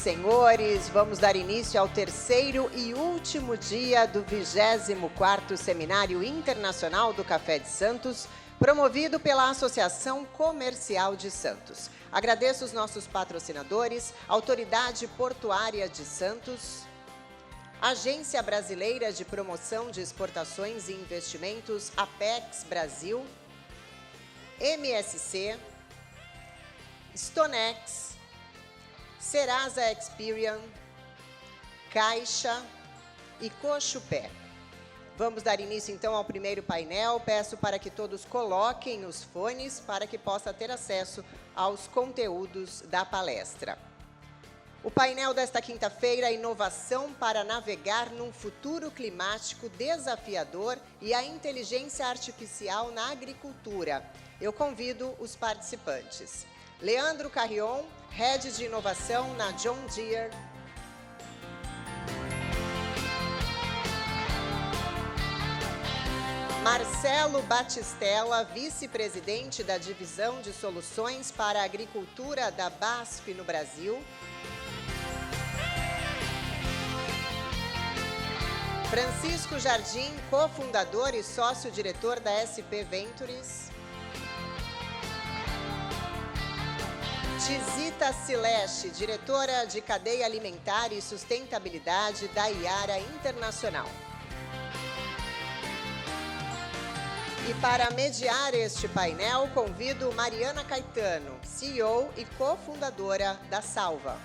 senhores, vamos dar início ao terceiro e último dia do 24º Seminário Internacional do Café de Santos, promovido pela Associação Comercial de Santos. Agradeço os nossos patrocinadores, Autoridade Portuária de Santos, Agência Brasileira de Promoção de Exportações e Investimentos, Apex Brasil, MSC, Stonex, Serasa Experian, Caixa e Cochupé. Vamos dar início então ao primeiro painel. Peço para que todos coloquem os fones para que possa ter acesso aos conteúdos da palestra. O painel desta quinta-feira é Inovação para navegar num futuro climático desafiador e a inteligência artificial na agricultura. Eu convido os participantes. Leandro Carrion, Head de Inovação na John Deere. Marcelo Batistella, Vice-Presidente da Divisão de Soluções para a Agricultura da BASF no Brasil. Francisco Jardim, cofundador e sócio-diretor da SP Ventures. Tizita Sileste, diretora de Cadeia Alimentar e Sustentabilidade da Iara Internacional. E para mediar este painel, convido Mariana Caetano, CEO e cofundadora da Salva.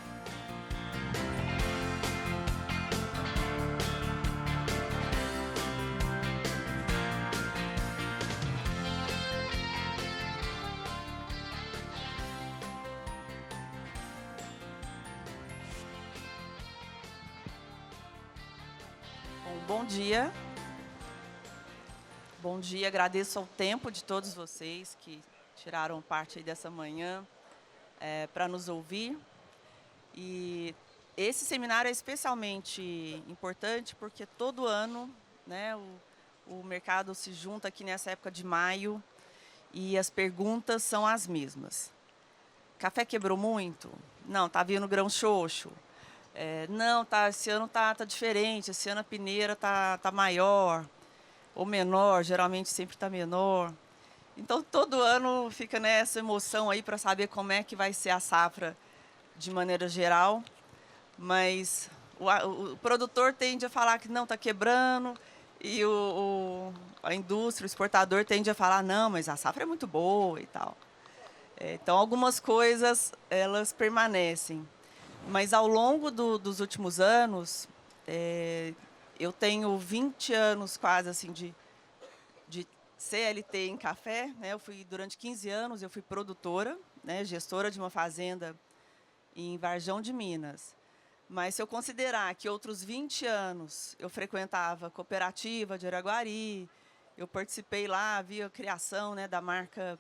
Bom dia. Bom dia, agradeço ao tempo de todos vocês que tiraram parte aí dessa manhã para nos ouvir. E esse seminário é especialmente importante porque todo ano, né, o mercado se junta aqui nessa época de maio e as perguntas são as mesmas. Café quebrou muito? Não, está vindo grão xoxo. Não, esse ano tá diferente, esse ano a peneira tá maior ou menor, geralmente sempre está menor. Então, todo ano fica nessa emoção aí para saber como é que vai ser a safra de maneira geral. Mas o produtor tende a falar que não, está quebrando, e a indústria, o exportador tende a falar, não, mas a safra é muito boa e tal. Então, algumas coisas, elas permanecem. Mas, ao longo dos últimos anos, eu tenho 20 anos quase assim de CLT em café, né? Durante 15 anos, eu fui produtora, né? Gestora de uma fazenda em Varjão de Minas. Mas, se eu considerar que outros 20 anos eu frequentava a cooperativa de Araguari, eu participei lá, vi a criação, né, da marca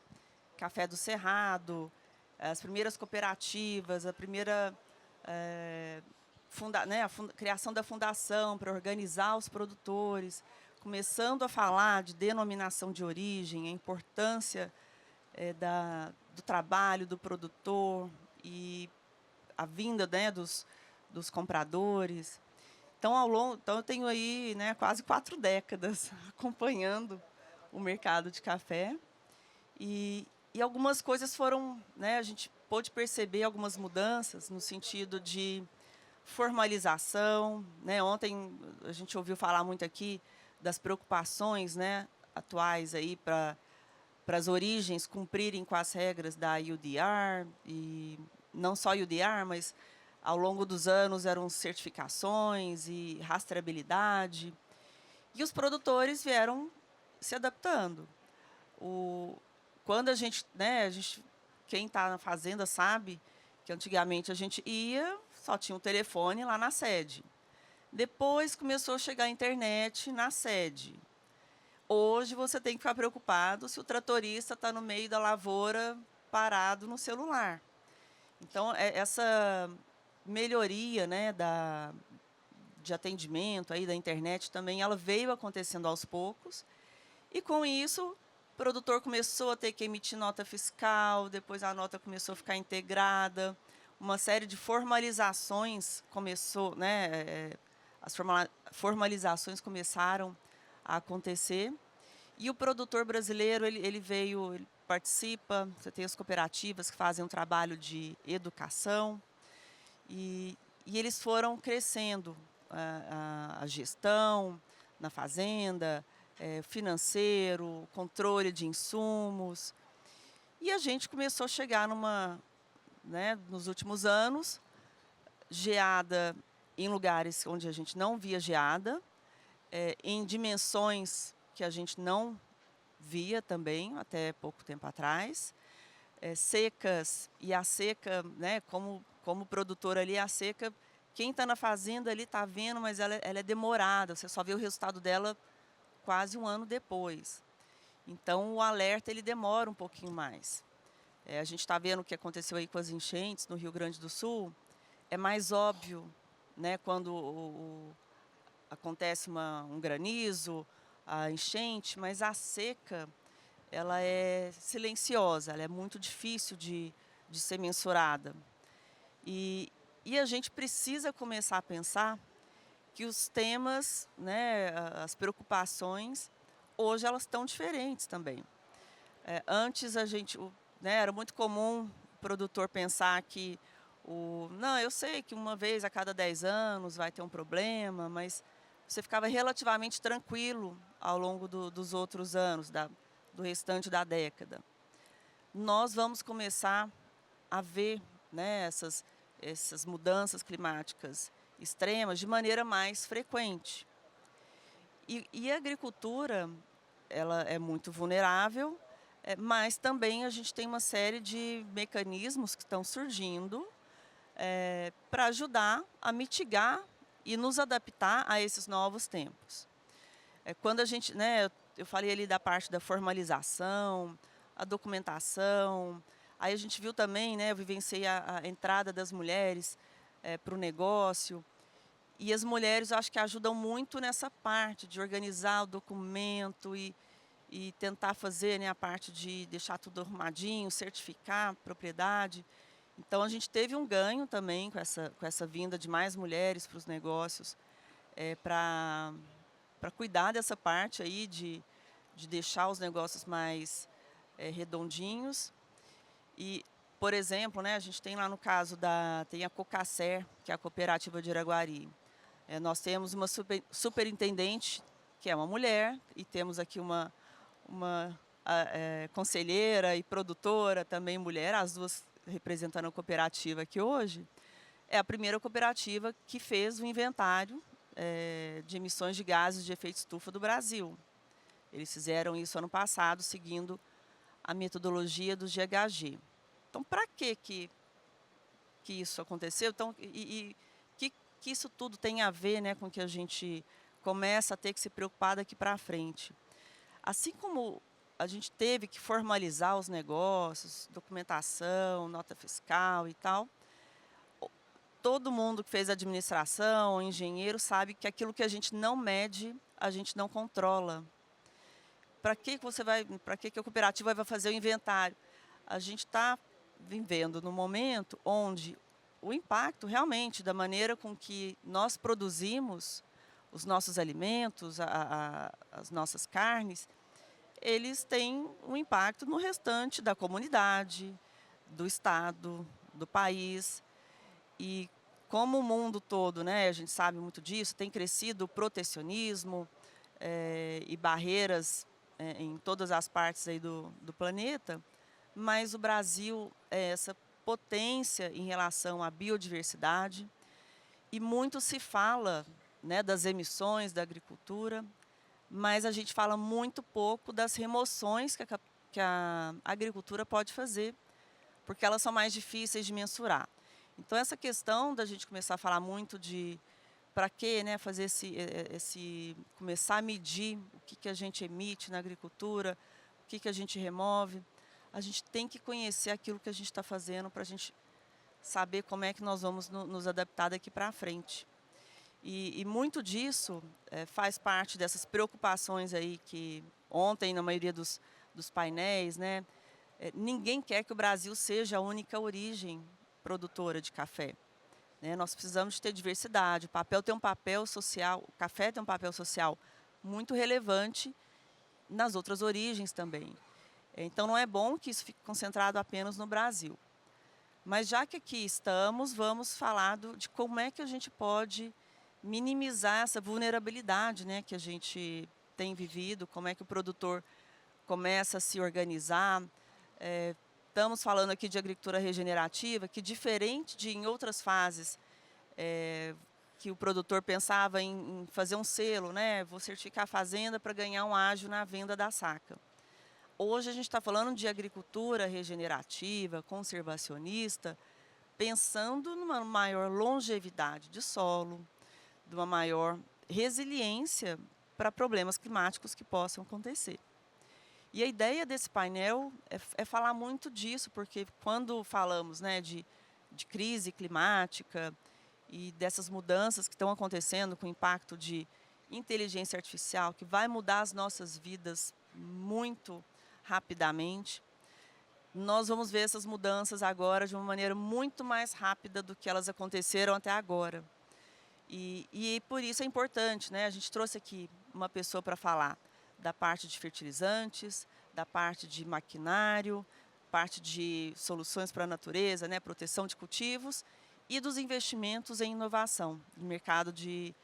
Café do Cerrado, as primeiras cooperativas, a primeira... a criação da fundação para organizar os produtores, começando a falar de denominação de origem, a importância do trabalho do produtor e a vinda, né, dos compradores. Então, eu tenho aí, né, quase 4 décadas acompanhando o mercado de café e algumas coisas foram, né, a gente pôde perceber algumas mudanças no sentido de formalização, né? Ontem a gente ouviu falar muito aqui das preocupações, né, atuais aí para as origens cumprirem com as regras da UDR, e não só UDR, mas ao longo dos anos eram certificações e rastreabilidade, e os produtores vieram se adaptando. Quando a gente, quem está na fazenda sabe que antigamente a gente só tinha um telefone lá na sede. Depois começou a chegar a internet na sede. Hoje você tem que ficar preocupado se o tratorista está no meio da lavoura parado no celular. Então, essa melhoria, né, de atendimento aí da internet também, ela veio acontecendo aos poucos. E, com isso, o produtor começou a ter que emitir nota fiscal, depois a nota começou a ficar integrada, uma série de formalizações começou, né? As formalizações começaram a acontecer. E o produtor brasileiro, ele participa, você tem as cooperativas que fazem um trabalho de educação, e eles foram crescendo a gestão na fazenda, financeiro, controle de insumos. E a gente começou a chegar né, nos últimos anos, geada em lugares onde a gente não via geada, em dimensões que a gente não via também até pouco tempo atrás, secas, e a seca, né, como produtor ali, a seca, quem está na fazenda ali está vendo, mas ela é demorada, você só vê o resultado dela quase um ano depois. Então o alerta ele demora um pouquinho mais. A gente está vendo o que aconteceu aí com as enchentes no Rio Grande do Sul, é mais óbvio, né, quando acontece um granizo, a enchente, mas a seca, ela é silenciosa, ela é muito difícil de ser mensurada. E a gente precisa começar a pensar que os temas, né, as preocupações, hoje elas estão diferentes também. Antes né, era muito comum o produtor pensar que não, eu sei que uma vez a cada 10 anos vai ter um problema, mas você ficava relativamente tranquilo ao longo dos outros anos, do restante da década. Nós vamos começar a ver, né, essas mudanças climáticas extremas de maneira mais frequente. E a agricultura, ela é muito vulnerável, mas também a gente tem uma série de mecanismos que estão surgindo para ajudar a mitigar e nos adaptar a esses novos tempos. Quando a gente, né, eu falei ali da parte da formalização, a documentação, aí a gente viu também, né, eu vivenciei a entrada das mulheres para o negócio, e as mulheres eu acho que ajudam muito nessa parte de organizar o documento e tentar fazer, né, a parte de deixar tudo arrumadinho, certificar a propriedade. Então a gente teve um ganho também com essa vinda de mais mulheres para os negócios, para cuidar dessa parte aí de deixar os negócios mais redondinhos. E, por exemplo, né, a gente tem lá no caso tem a Cocacer, que é a cooperativa de Iraguari. Nós temos uma superintendente, que é uma mulher, e temos aqui uma conselheira e produtora, também mulher, as duas representando a cooperativa aqui hoje. É a primeira cooperativa que fez o inventário de emissões de gases de efeito estufa do Brasil. Eles fizeram isso ano passado, seguindo a metodologia do GHG. Então, para que isso aconteceu? Então, que isso tudo tem a ver, né, com que a gente começa a ter que se preocupar daqui para frente. Assim como a gente teve que formalizar os negócios, documentação, nota fiscal e tal, todo mundo que fez administração, engenheiro, sabe que aquilo que a gente não mede, a gente não controla. Para que a cooperativa vai fazer o inventário? A gente está vivendo num momento onde o impacto realmente da maneira com que nós produzimos os nossos alimentos, as nossas carnes, eles têm um impacto no restante da comunidade, do estado, do país. E como o mundo todo, né, a gente sabe muito disso, tem crescido o protecionismo e barreiras em todas as partes aí do planeta, mas o Brasil é essa potência em relação à biodiversidade, e muito se fala, né, das emissões da agricultura, mas a gente fala muito pouco das remoções que a agricultura pode fazer, porque elas são mais difíceis de mensurar. Então, essa questão da gente começar a falar muito de para que, né, fazer começar a medir o que a gente emite na agricultura, o que a gente remove, a gente tem que conhecer aquilo que a gente está fazendo para a gente saber como é que nós vamos nos adaptar daqui para frente. E muito disso faz parte dessas preocupações aí que ontem, na maioria dos painéis, né, ninguém quer que o Brasil seja a única origem produtora de café, né? Nós precisamos de ter diversidade. O papel tem um papel social, o café tem um papel social muito relevante nas outras origens também. Então, não é bom que isso fique concentrado apenas no Brasil. Mas, já que aqui estamos, vamos falar de como é que a gente pode minimizar essa vulnerabilidade, né, que a gente tem vivido, como é que o produtor começa a se organizar. Estamos falando aqui de agricultura regenerativa, que diferente de em outras fases, que o produtor pensava em fazer um selo, né, vou certificar a fazenda para ganhar um ágio na venda da saca. Hoje a gente está falando de agricultura regenerativa, conservacionista, pensando numa maior longevidade de solo, de uma maior resiliência para problemas climáticos que possam acontecer. E a ideia desse painel é falar muito disso, porque quando falamos, né, de crise climática e dessas mudanças que estão acontecendo com o impacto de inteligência artificial, que vai mudar as nossas vidas muito rapidamente, nós vamos ver essas mudanças agora de uma maneira muito mais rápida do que elas aconteceram até agora. E por isso é importante, né? A gente trouxe aqui uma pessoa para falar da parte de fertilizantes, da parte de maquinário, parte de soluções para a natureza, né? Proteção de cultivos e dos investimentos em inovação, no mercado de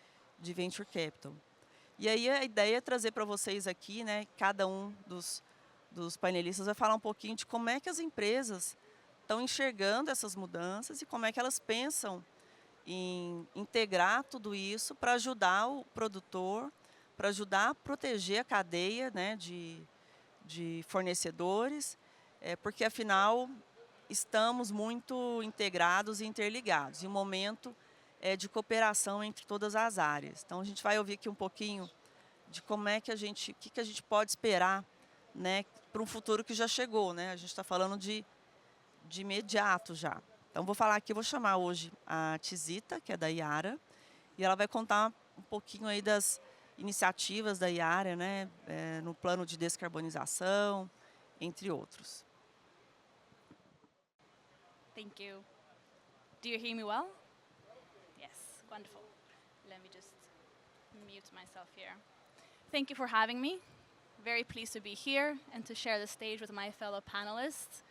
venture capital. E aí a ideia é trazer para vocês aqui, né? Cada um dos painelistas vai falar um pouquinho de como é que as empresas estão enxergando essas mudanças e como é que elas pensam em integrar tudo isso para ajudar o produtor, para ajudar a proteger a cadeia, né, de fornecedores, porque, afinal, estamos muito integrados e interligados. E o momento é de cooperação entre todas as áreas. Então, a gente vai ouvir aqui um pouquinho de como é que o que a gente pode esperar, né, para um futuro que já chegou, né? A gente está falando de imediato já. Então, vou falar aqui, vou chamar hoje a Tizita, que é da Yara, e ela vai contar um pouquinho aí das iniciativas da Yara, né, no plano de descarbonização, entre outros. Thank you. Do you hear me well? Yes, wonderful. Let me just mute myself here. Thank you for having me. Very pleased to be here and to share the stage with my fellow panelists.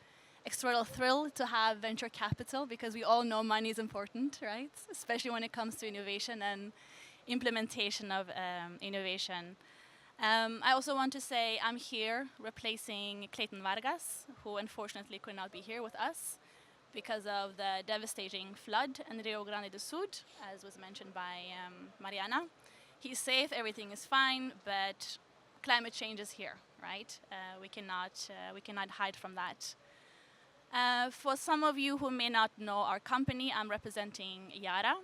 Extra thrilled to have venture capital because we all know money is important, right? Especially when it comes to innovation and implementation of innovation. I also want to say I'm here replacing Clayton Vargas, who unfortunately could not be here with us because of the devastating flood in Rio Grande do Sul, as was mentioned by Mariana. He's safe, everything is fine, but climate change is here, right? We cannot hide from that. For some of you who may not know our company, I'm representing Yara.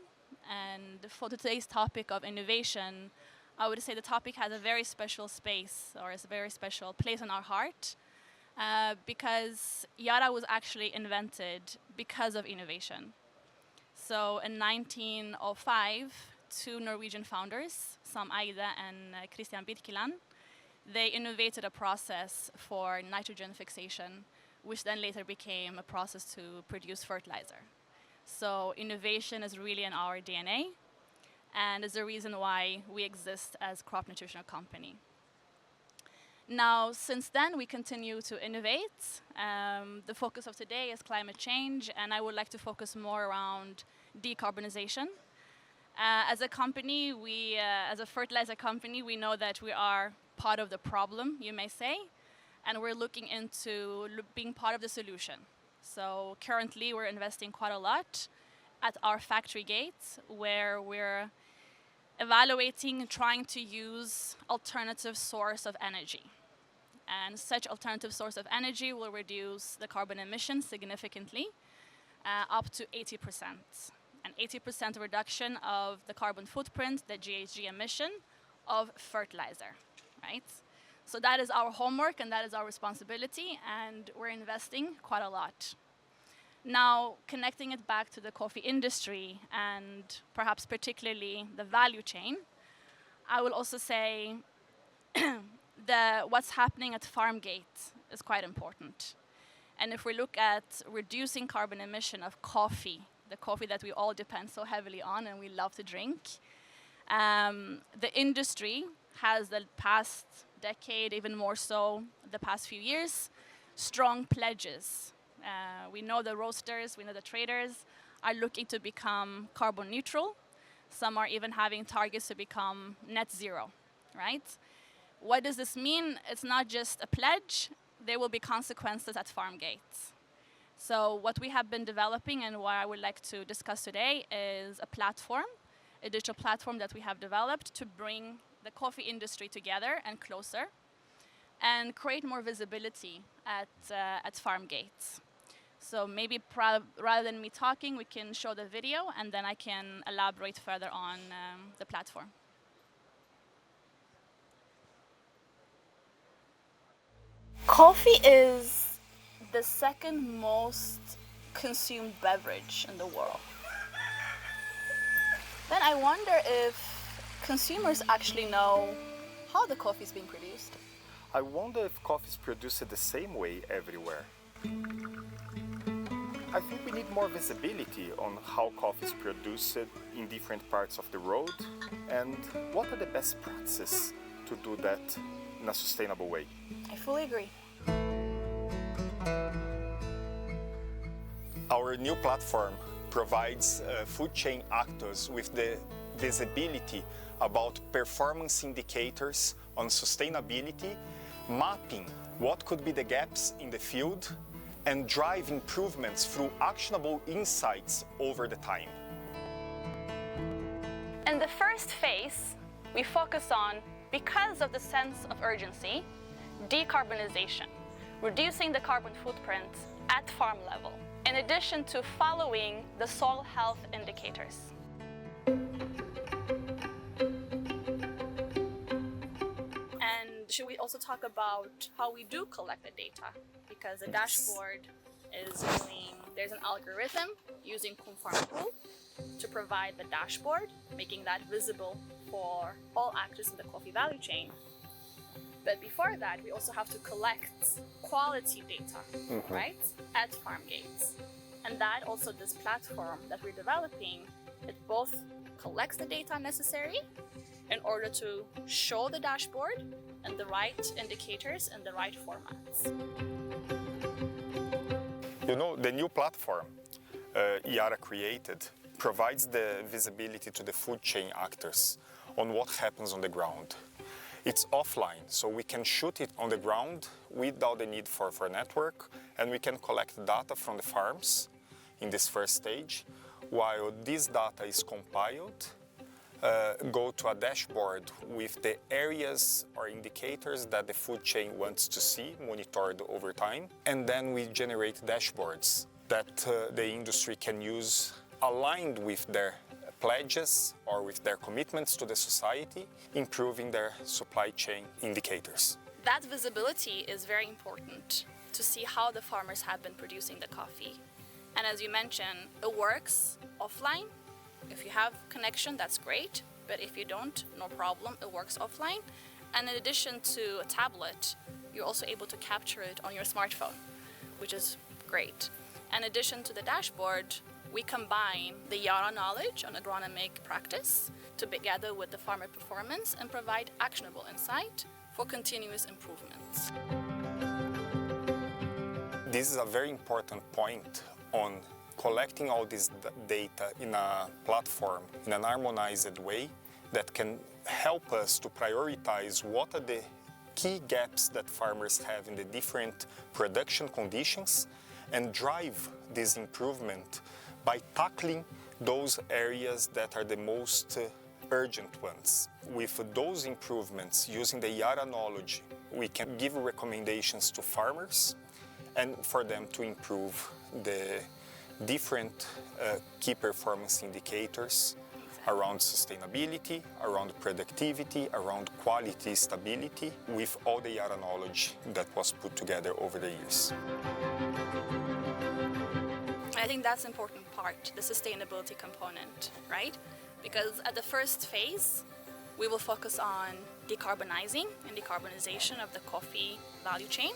And for today's topic of innovation, I would say the topic has a very special space, or is a very special place in our heart, because Yara was actually invented because of innovation. So in 1905, two Norwegian founders, Sam Eide and Christian Birkeland, they innovated a process for nitrogen fixation, which then later became a process to produce fertilizer. So innovation is really in our DNA, and is the reason why we exist as crop nutritional company. Now, since then, we continue to innovate. The focus of today is climate change, and I would like to focus more around decarbonization. As a company, as a fertilizer company, we know that we are part of the problem, you may say, and we're looking into being part of the solution. So currently we're investing quite a lot at our factory gates, where we're evaluating and trying to use alternative source of energy. And such alternative source of energy will reduce the carbon emissions significantly, up to 80%. An 80% reduction of the carbon footprint, the GHG emission of fertilizer, right? So that is our homework and that is our responsibility, and we're investing quite a lot. Now, connecting it back to the coffee industry and perhaps particularly the value chain, I will also say what's happening at farm gate is quite important. And if we look at reducing carbon emission of coffee, the coffee that we all depend so heavily on and we love to drink, the industry has the past decade, even more so the past few years, strong pledges. We know the roasters, we know the traders are looking to become carbon neutral. Some are even having targets to become net zero, right? What does this mean? It's not just a pledge, there will be consequences at farm gates. So what we have been developing and what I would like to discuss today is a platform, a digital platform that we have developed to bring the coffee industry together and closer and create more visibility at farm gates. So maybe rather than me talking, we can show the video and then I can elaborate further on the platform. Coffee is the second most consumed beverage in the world. Then I wonder if consumers actually know how the coffee is being produced. I wonder if coffee is produced the same way everywhere. I think we need more visibility on how coffee is produced in different parts of the world and what are the best practices to do that in a sustainable way. I fully agree. Our new platform provides food chain actors with the visibility about performance indicators on sustainability, mapping what could be the gaps in the field, and drive improvements through actionable insights over the time. In the first phase, we focus on, because of the sense of urgency, decarbonization, reducing the carbon footprint at farm level, in addition to following the soil health indicators. And should we also talk about how we do collect the data? Because the dashboard is there's an algorithm using Conform to provide the dashboard, making that visible for all actors in the coffee value chain. But before that, we also have to collect quality data, right, at farm gates. And that also, this platform that we're developing, it both collects the data necessary in order to show the dashboard and the right indicators in the right formats. You know, the new platform Yara created provides the visibility to the food chain actors on what happens on the ground. It's offline, so we can shoot it on the ground without the need for a network, and we can collect data from the farms in this first stage. While this data is compiled, go to a dashboard with the areas or indicators that the food chain wants to see monitored over time. And then we generate dashboards that the industry can use aligned with their pledges or with their commitments to the society, improving their supply chain indicators. That visibility is very important to see how the farmers have been producing the coffee. And as you mentioned, it works offline. If you have connection, that's great. But if you don't, no problem, it works offline. And in addition to a tablet, you're also able to capture it on your smartphone, which is great. In addition to the dashboard, we combine the Yara knowledge on agronomic practice together with the farmer performance and provide actionable insight for continuous improvements. This is a very important point on collecting all this data in a platform, in an harmonized way that can help us to prioritize what are the key gaps that farmers have in the different production conditions and drive this improvement by tackling those areas that are the most urgent ones. With those improvements, using the Yara knowledge, we can give recommendations to farmers and for them to improve the different key performance indicators around sustainability, around productivity, around quality stability, with all the Yara knowledge that was put together over the years. I think that's an important part, the sustainability component, right? Because at the first phase, we will focus on decarbonizing and decarbonization of the coffee value chain,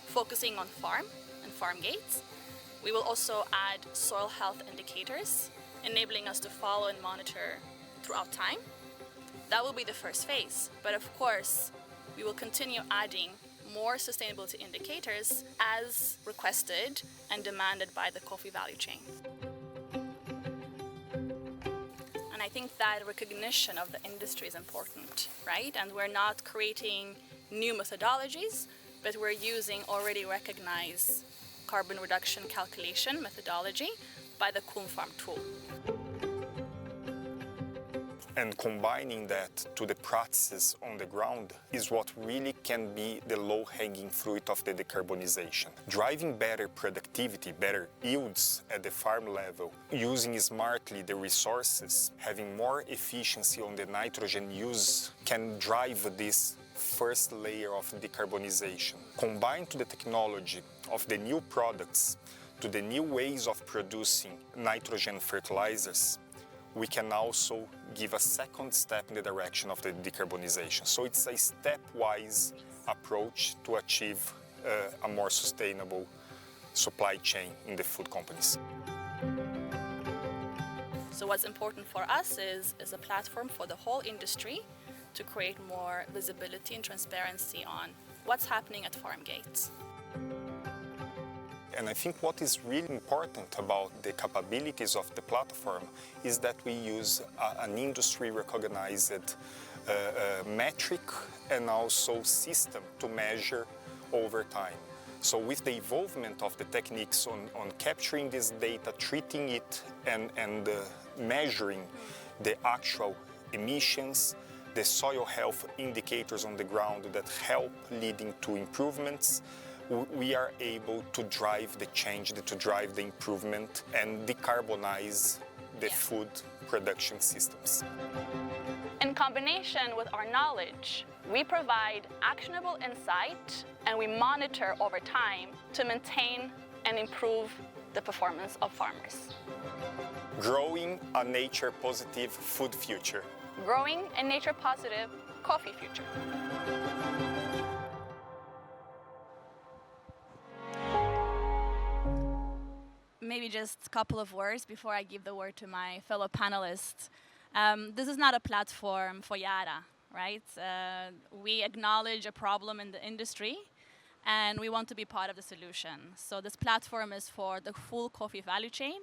focusing on farm and farm gates. We will also add soil health indicators, enabling us to follow and monitor throughout time. That will be the first phase, but of course, we will continue adding more sustainability indicators as requested and demanded by the coffee value chain. And I think that recognition of the industry is important, right? And we're not creating new methodologies, but we're using already recognized carbon reduction calculation methodology by the Kulm Farm tool. And combining that to the practices on the ground is what really can be the low-hanging fruit of the decarbonization. Driving better productivity, better yields at the farm level, using smartly the resources, having more efficiency on the nitrogen use can drive this first layer of decarbonization. Combined to the technology of the new products, to the new ways of producing nitrogen fertilizers, we can also give a second step in the direction of the decarbonization. So it's a stepwise approach to achieve a more sustainable supply chain in the food companies. So what's important for us is a platform for the whole industry to create more visibility and transparency on what's happening at farm gates. And I think what is really important about the capabilities of the platform is that we use an industry-recognized metric and also system to measure over time. So with the involvement of the techniques on capturing this data, treating it and measuring the actual emissions, the soil health indicators on the ground that help leading to improvements, we are able to drive the change, to drive the improvement and decarbonize the food production systems. In combination with our knowledge, we provide actionable insight and we monitor over time to maintain and improve the performance of farmers. Growing a nature-positive food future. Growing a nature-positive coffee future. Maybe just a couple of words before I give the word to my fellow panelists. This is not a platform for Yara, right? We acknowledge a problem in the industry and we want to be part of the solution. So this platform is for the full coffee value chain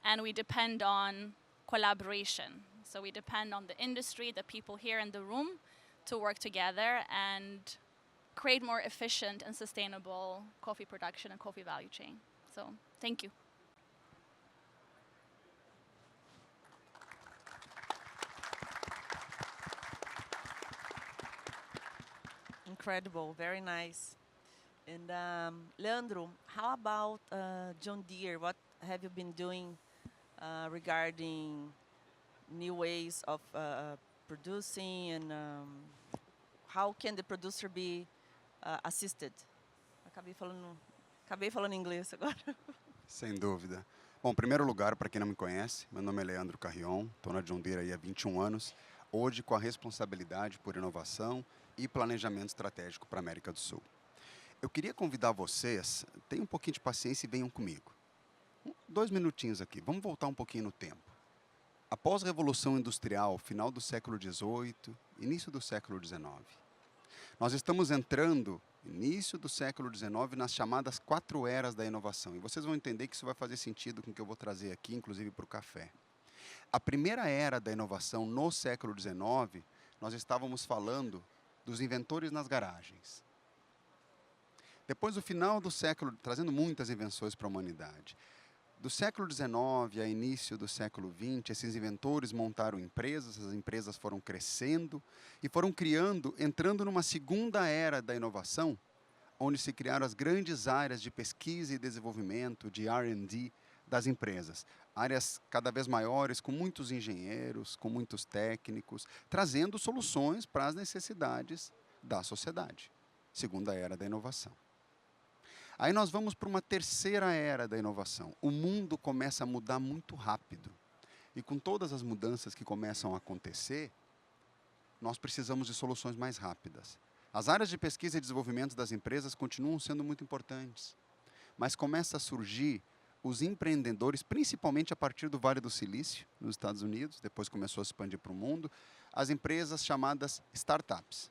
and we depend on collaboration. So we depend on the industry, the people here in the room to work together and create more efficient and sustainable coffee production and coffee value chain. So thank you. Incredible, very nice. And Leandro, how about John Deere? What have you been doing regarding new ways of producing and how can the producer be assisted? Acabei falando inglês agora. Sem dúvida. Bom, em primeiro lugar, para quem não me conhece, meu nome é Leandro Carrion, estou na John Deere aí há 21 anos, hoje com a responsabilidade por inovação e planejamento estratégico para a América do Sul. Eu queria convidar vocês, tenham um pouquinho de paciência e venham comigo. 2 minutinhos aqui, vamos voltar um pouquinho no tempo. Após a Revolução Industrial, final do século XVIII, início do século XIX, nós estamos entrando, início do século XIX, nas chamadas 4 eras da inovação. E vocês vão entender que isso vai fazer sentido com o que eu vou trazer aqui, inclusive para o café. A primeira era da inovação no século XIX, nós estávamos falando dos inventores nas garagens. Depois do final do século, trazendo muitas invenções para a humanidade. Do século XIX a início do século XX, esses inventores montaram empresas, as empresas foram crescendo e foram criando, entrando numa segunda era da inovação, onde se criaram as grandes áreas de pesquisa e desenvolvimento, de R&D das empresas. Áreas cada vez maiores, com muitos engenheiros, com muitos técnicos, trazendo soluções para as necessidades da sociedade. Segunda era da inovação. Aí nós vamos para uma terceira era da inovação. O mundo começa a mudar muito rápido. E com todas as mudanças que começam a acontecer, nós precisamos de soluções mais rápidas. As áreas de pesquisa e desenvolvimento das empresas continuam sendo muito importantes. mas começa a surgir os empreendedores, principalmente a partir do Vale do Silício, nos Estados Unidos, depois começou a se expandir para o mundo, as empresas chamadas startups,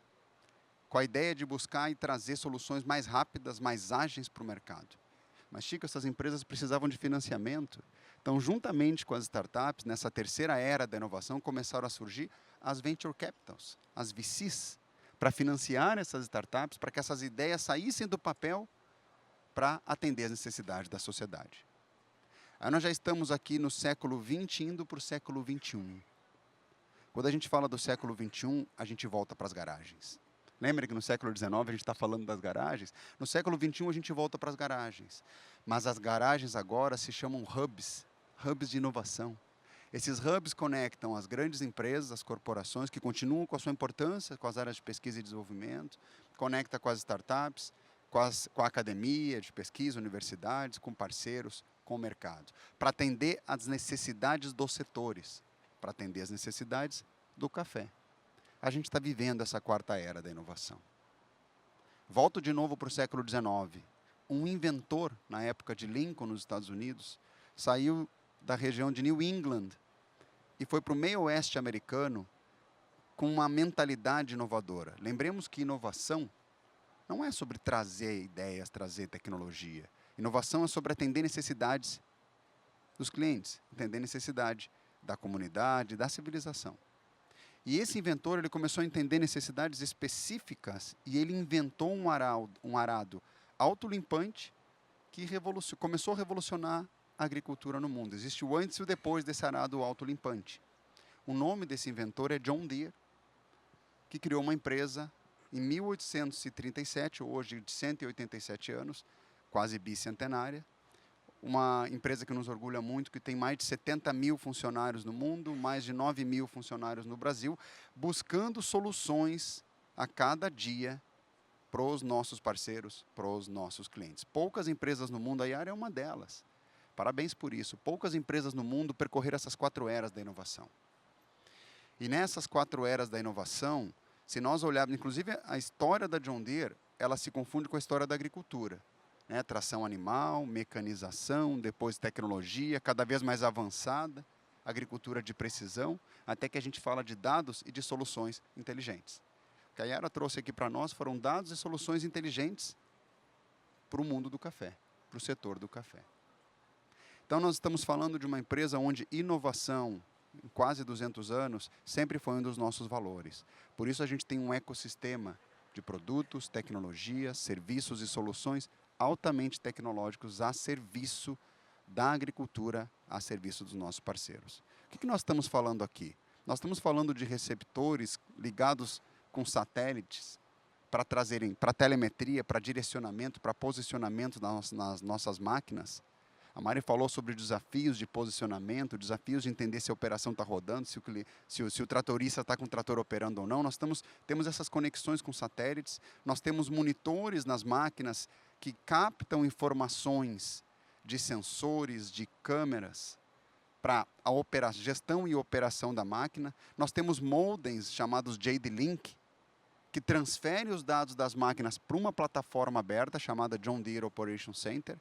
com a ideia de buscar e trazer soluções mais rápidas, mais ágeis para o mercado. Mas, Chico, essas empresas precisavam de financiamento. Então, juntamente com as startups, nessa terceira era da inovação, começaram a surgir as venture capitals, as VCs, para financiar essas startups, para que essas ideias saíssem do papel para atender as necessidades da sociedade. Aí nós já estamos aqui no século XX, indo para o século XXI. Quando a gente fala do século XXI, a gente volta para as garagens. Lembra que no século XIX a gente está falando das garagens? No século XXI a gente volta para as garagens. Mas as garagens agora se chamam hubs, hubs de inovação. Esses hubs conectam as grandes empresas, as corporações, que continuam com a sua importância, com as áreas de pesquisa e desenvolvimento, conecta com as startups, com a academia de pesquisa, universidades, com parceiros, com o mercado, para atender às necessidades dos setores, para atender às necessidades do café. A gente está vivendo essa quarta era da inovação. Volto de novo para o século XIX. Um inventor, na época de Lincoln, nos Estados Unidos, saiu da região de New England e foi para o meio oeste americano com uma mentalidade inovadora. Lembremos que inovação não é sobre trazer ideias, trazer tecnologia. Inovação é sobre atender necessidades dos clientes, atender necessidade da comunidade, da civilização. E esse inventor, ele começou a entender necessidades específicas e ele inventou um arado autolimpante que começou a revolucionar a agricultura no mundo. Existe o antes e o depois desse arado autolimpante. O nome desse inventor é John Deere, que criou uma empresa em 1837, hoje de 187 anos, quase bicentenária, uma empresa que nos orgulha muito, que tem mais de 70 mil funcionários no mundo, mais de 9 mil funcionários no Brasil, buscando soluções a cada dia para os nossos parceiros, para os nossos clientes. Poucas empresas no mundo, a Yara é uma delas. Parabéns por isso. Poucas empresas no mundo percorreram essas 4 eras da inovação. E nessas 4 eras da inovação, se nós olharmos, inclusive a história da John Deere, ela se confunde com a história da agricultura. Né? Tração animal, mecanização, depois tecnologia, cada vez mais avançada, agricultura de precisão, até que a gente fala de dados e de soluções inteligentes. O que a Yara trouxe aqui para nós foram dados e soluções inteligentes para o mundo do café, para o setor do café. Então, nós estamos falando de uma empresa onde inovação, em quase 200 anos, sempre foi um dos nossos valores. Por isso, a gente tem um ecossistema de produtos, tecnologias, serviços e soluções altamente tecnológicos a serviço da agricultura, a serviço dos nossos parceiros. O que nós estamos falando aqui? Nós estamos falando de receptores ligados com satélites para trazerem para telemetria, para direcionamento, para posicionamento nas nossas máquinas. A Mari falou sobre desafios de posicionamento, desafios de entender se a operação está rodando, se o tratorista está com o trator operando ou não. Nós temos essas conexões com satélites, nós temos monitores nas máquinas que captam informações de sensores, de câmeras, para a gestão e operação da máquina. Nós temos modems chamados JD-Link, que transferem os dados das máquinas para uma plataforma aberta chamada John Deere Operation Center.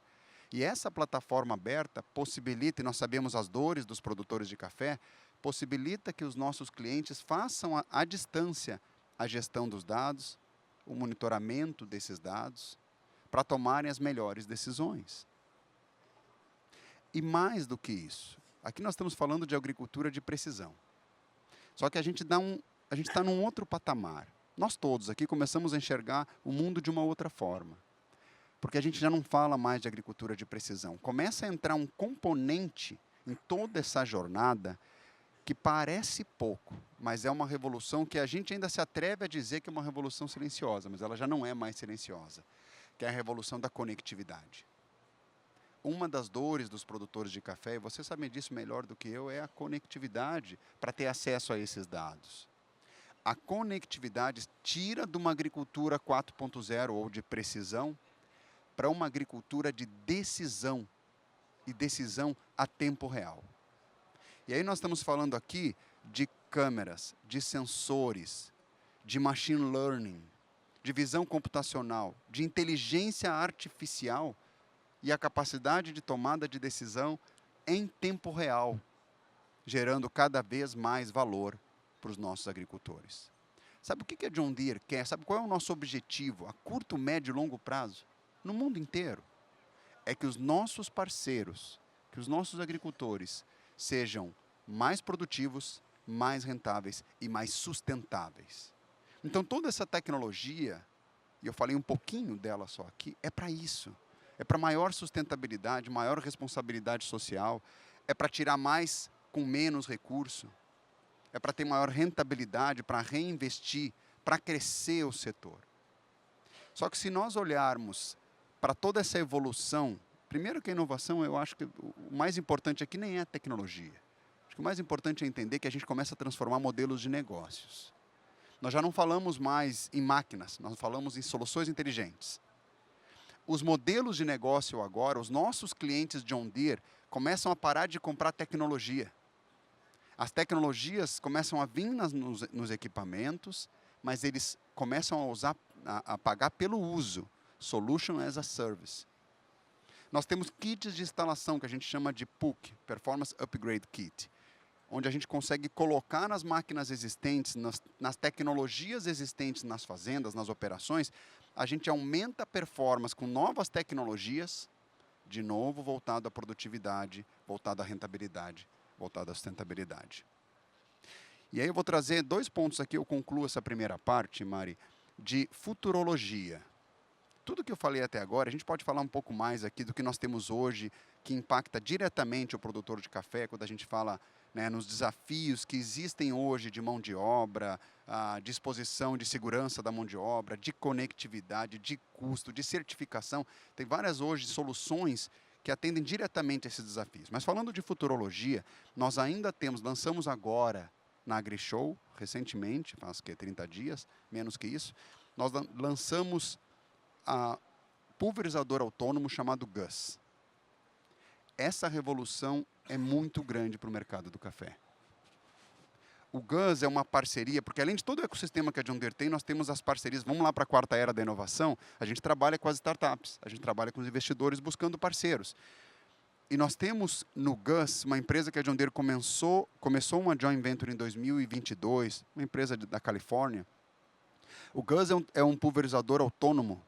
E essa plataforma aberta possibilita, e nós sabemos as dores dos produtores de café, possibilita que os nossos clientes façam à distância a gestão dos dados, o monitoramento desses dados, para tomarem as melhores decisões. E mais do que isso, aqui nós estamos falando de agricultura de precisão. Só que a gente está num outro patamar. Nós todos aqui começamos a enxergar o mundo de uma outra forma. Porque a gente já não fala mais de agricultura de precisão. Começa a entrar um componente em toda essa jornada que parece pouco, mas é uma revolução que a gente ainda se atreve a dizer que é uma revolução silenciosa, mas ela já não é mais silenciosa, que é a revolução da conectividade. Uma das dores dos produtores de café, e você sabe disso melhor do que eu, é a conectividade para ter acesso a esses dados. A conectividade tira de uma agricultura 4.0 ou de precisão para uma agricultura de decisão, e decisão a tempo real. E aí nós estamos falando aqui de câmeras, de sensores, de machine learning, de visão computacional, de inteligência artificial e a capacidade de tomada de decisão em tempo real, gerando cada vez mais valor para os nossos agricultores. Sabe o que a John Deere quer? Sabe qual é o nosso objetivo a curto, médio e longo prazo? No mundo inteiro. É que os nossos parceiros, que os nossos agricultores sejam mais produtivos, mais rentáveis e mais sustentáveis. Então toda essa tecnologia, e eu falei um pouquinho dela só aqui, é para isso. É para maior sustentabilidade, maior responsabilidade social, é para tirar mais com menos recurso, é para ter maior rentabilidade, para reinvestir, para crescer o setor. Só que se nós olharmos para toda essa evolução, primeiro que a inovação, eu acho que o mais importante aqui nem é a tecnologia. Acho que o mais importante é entender que a gente começa a transformar modelos de negócios. Nós já não falamos mais em máquinas, nós falamos em soluções inteligentes. Os modelos de negócio agora, os nossos clientes John Deere, começam a parar de comprar tecnologia. As tecnologias começam a vir nos equipamentos, mas eles começam a pagar pelo uso. Solution as a Service. Nós temos kits de instalação que a gente chama de PUC, Performance Upgrade Kit, onde a gente consegue colocar nas máquinas existentes, nas tecnologias existentes nas fazendas, nas operações, a gente aumenta a performance com novas tecnologias, de novo voltado à produtividade, voltado à rentabilidade, voltado à sustentabilidade. E aí eu vou trazer 2 pontos aqui, eu concluo essa primeira parte, Mari, de futurologia. Tudo que eu falei até agora, a gente pode falar um pouco mais aqui do que nós temos hoje, que impacta diretamente o produtor de café, quando a gente fala, né, nos desafios que existem hoje de mão de obra, a disposição de segurança da mão de obra, de conectividade, de custo, de certificação. Tem várias hoje soluções que atendem diretamente a esses desafios. Mas falando de futurologia, nós ainda lançamos agora na AgriShow, recentemente, faz 30 dias, menos que isso, nós lançamos a pulverizador autônomo chamado GUS. Essa revolução é muito grande para o mercado do café. O GUS é uma parceria, porque além de todo o ecossistema que a John Deere tem, nós temos as parcerias. Vamos lá para a 4ª era da inovação, a gente trabalha com as startups, a gente trabalha com os investidores buscando parceiros. E nós temos no GUS uma empresa que a John Deere começou uma joint venture em 2022, uma empresa da Califórnia. O GUS é um pulverizador autônomo,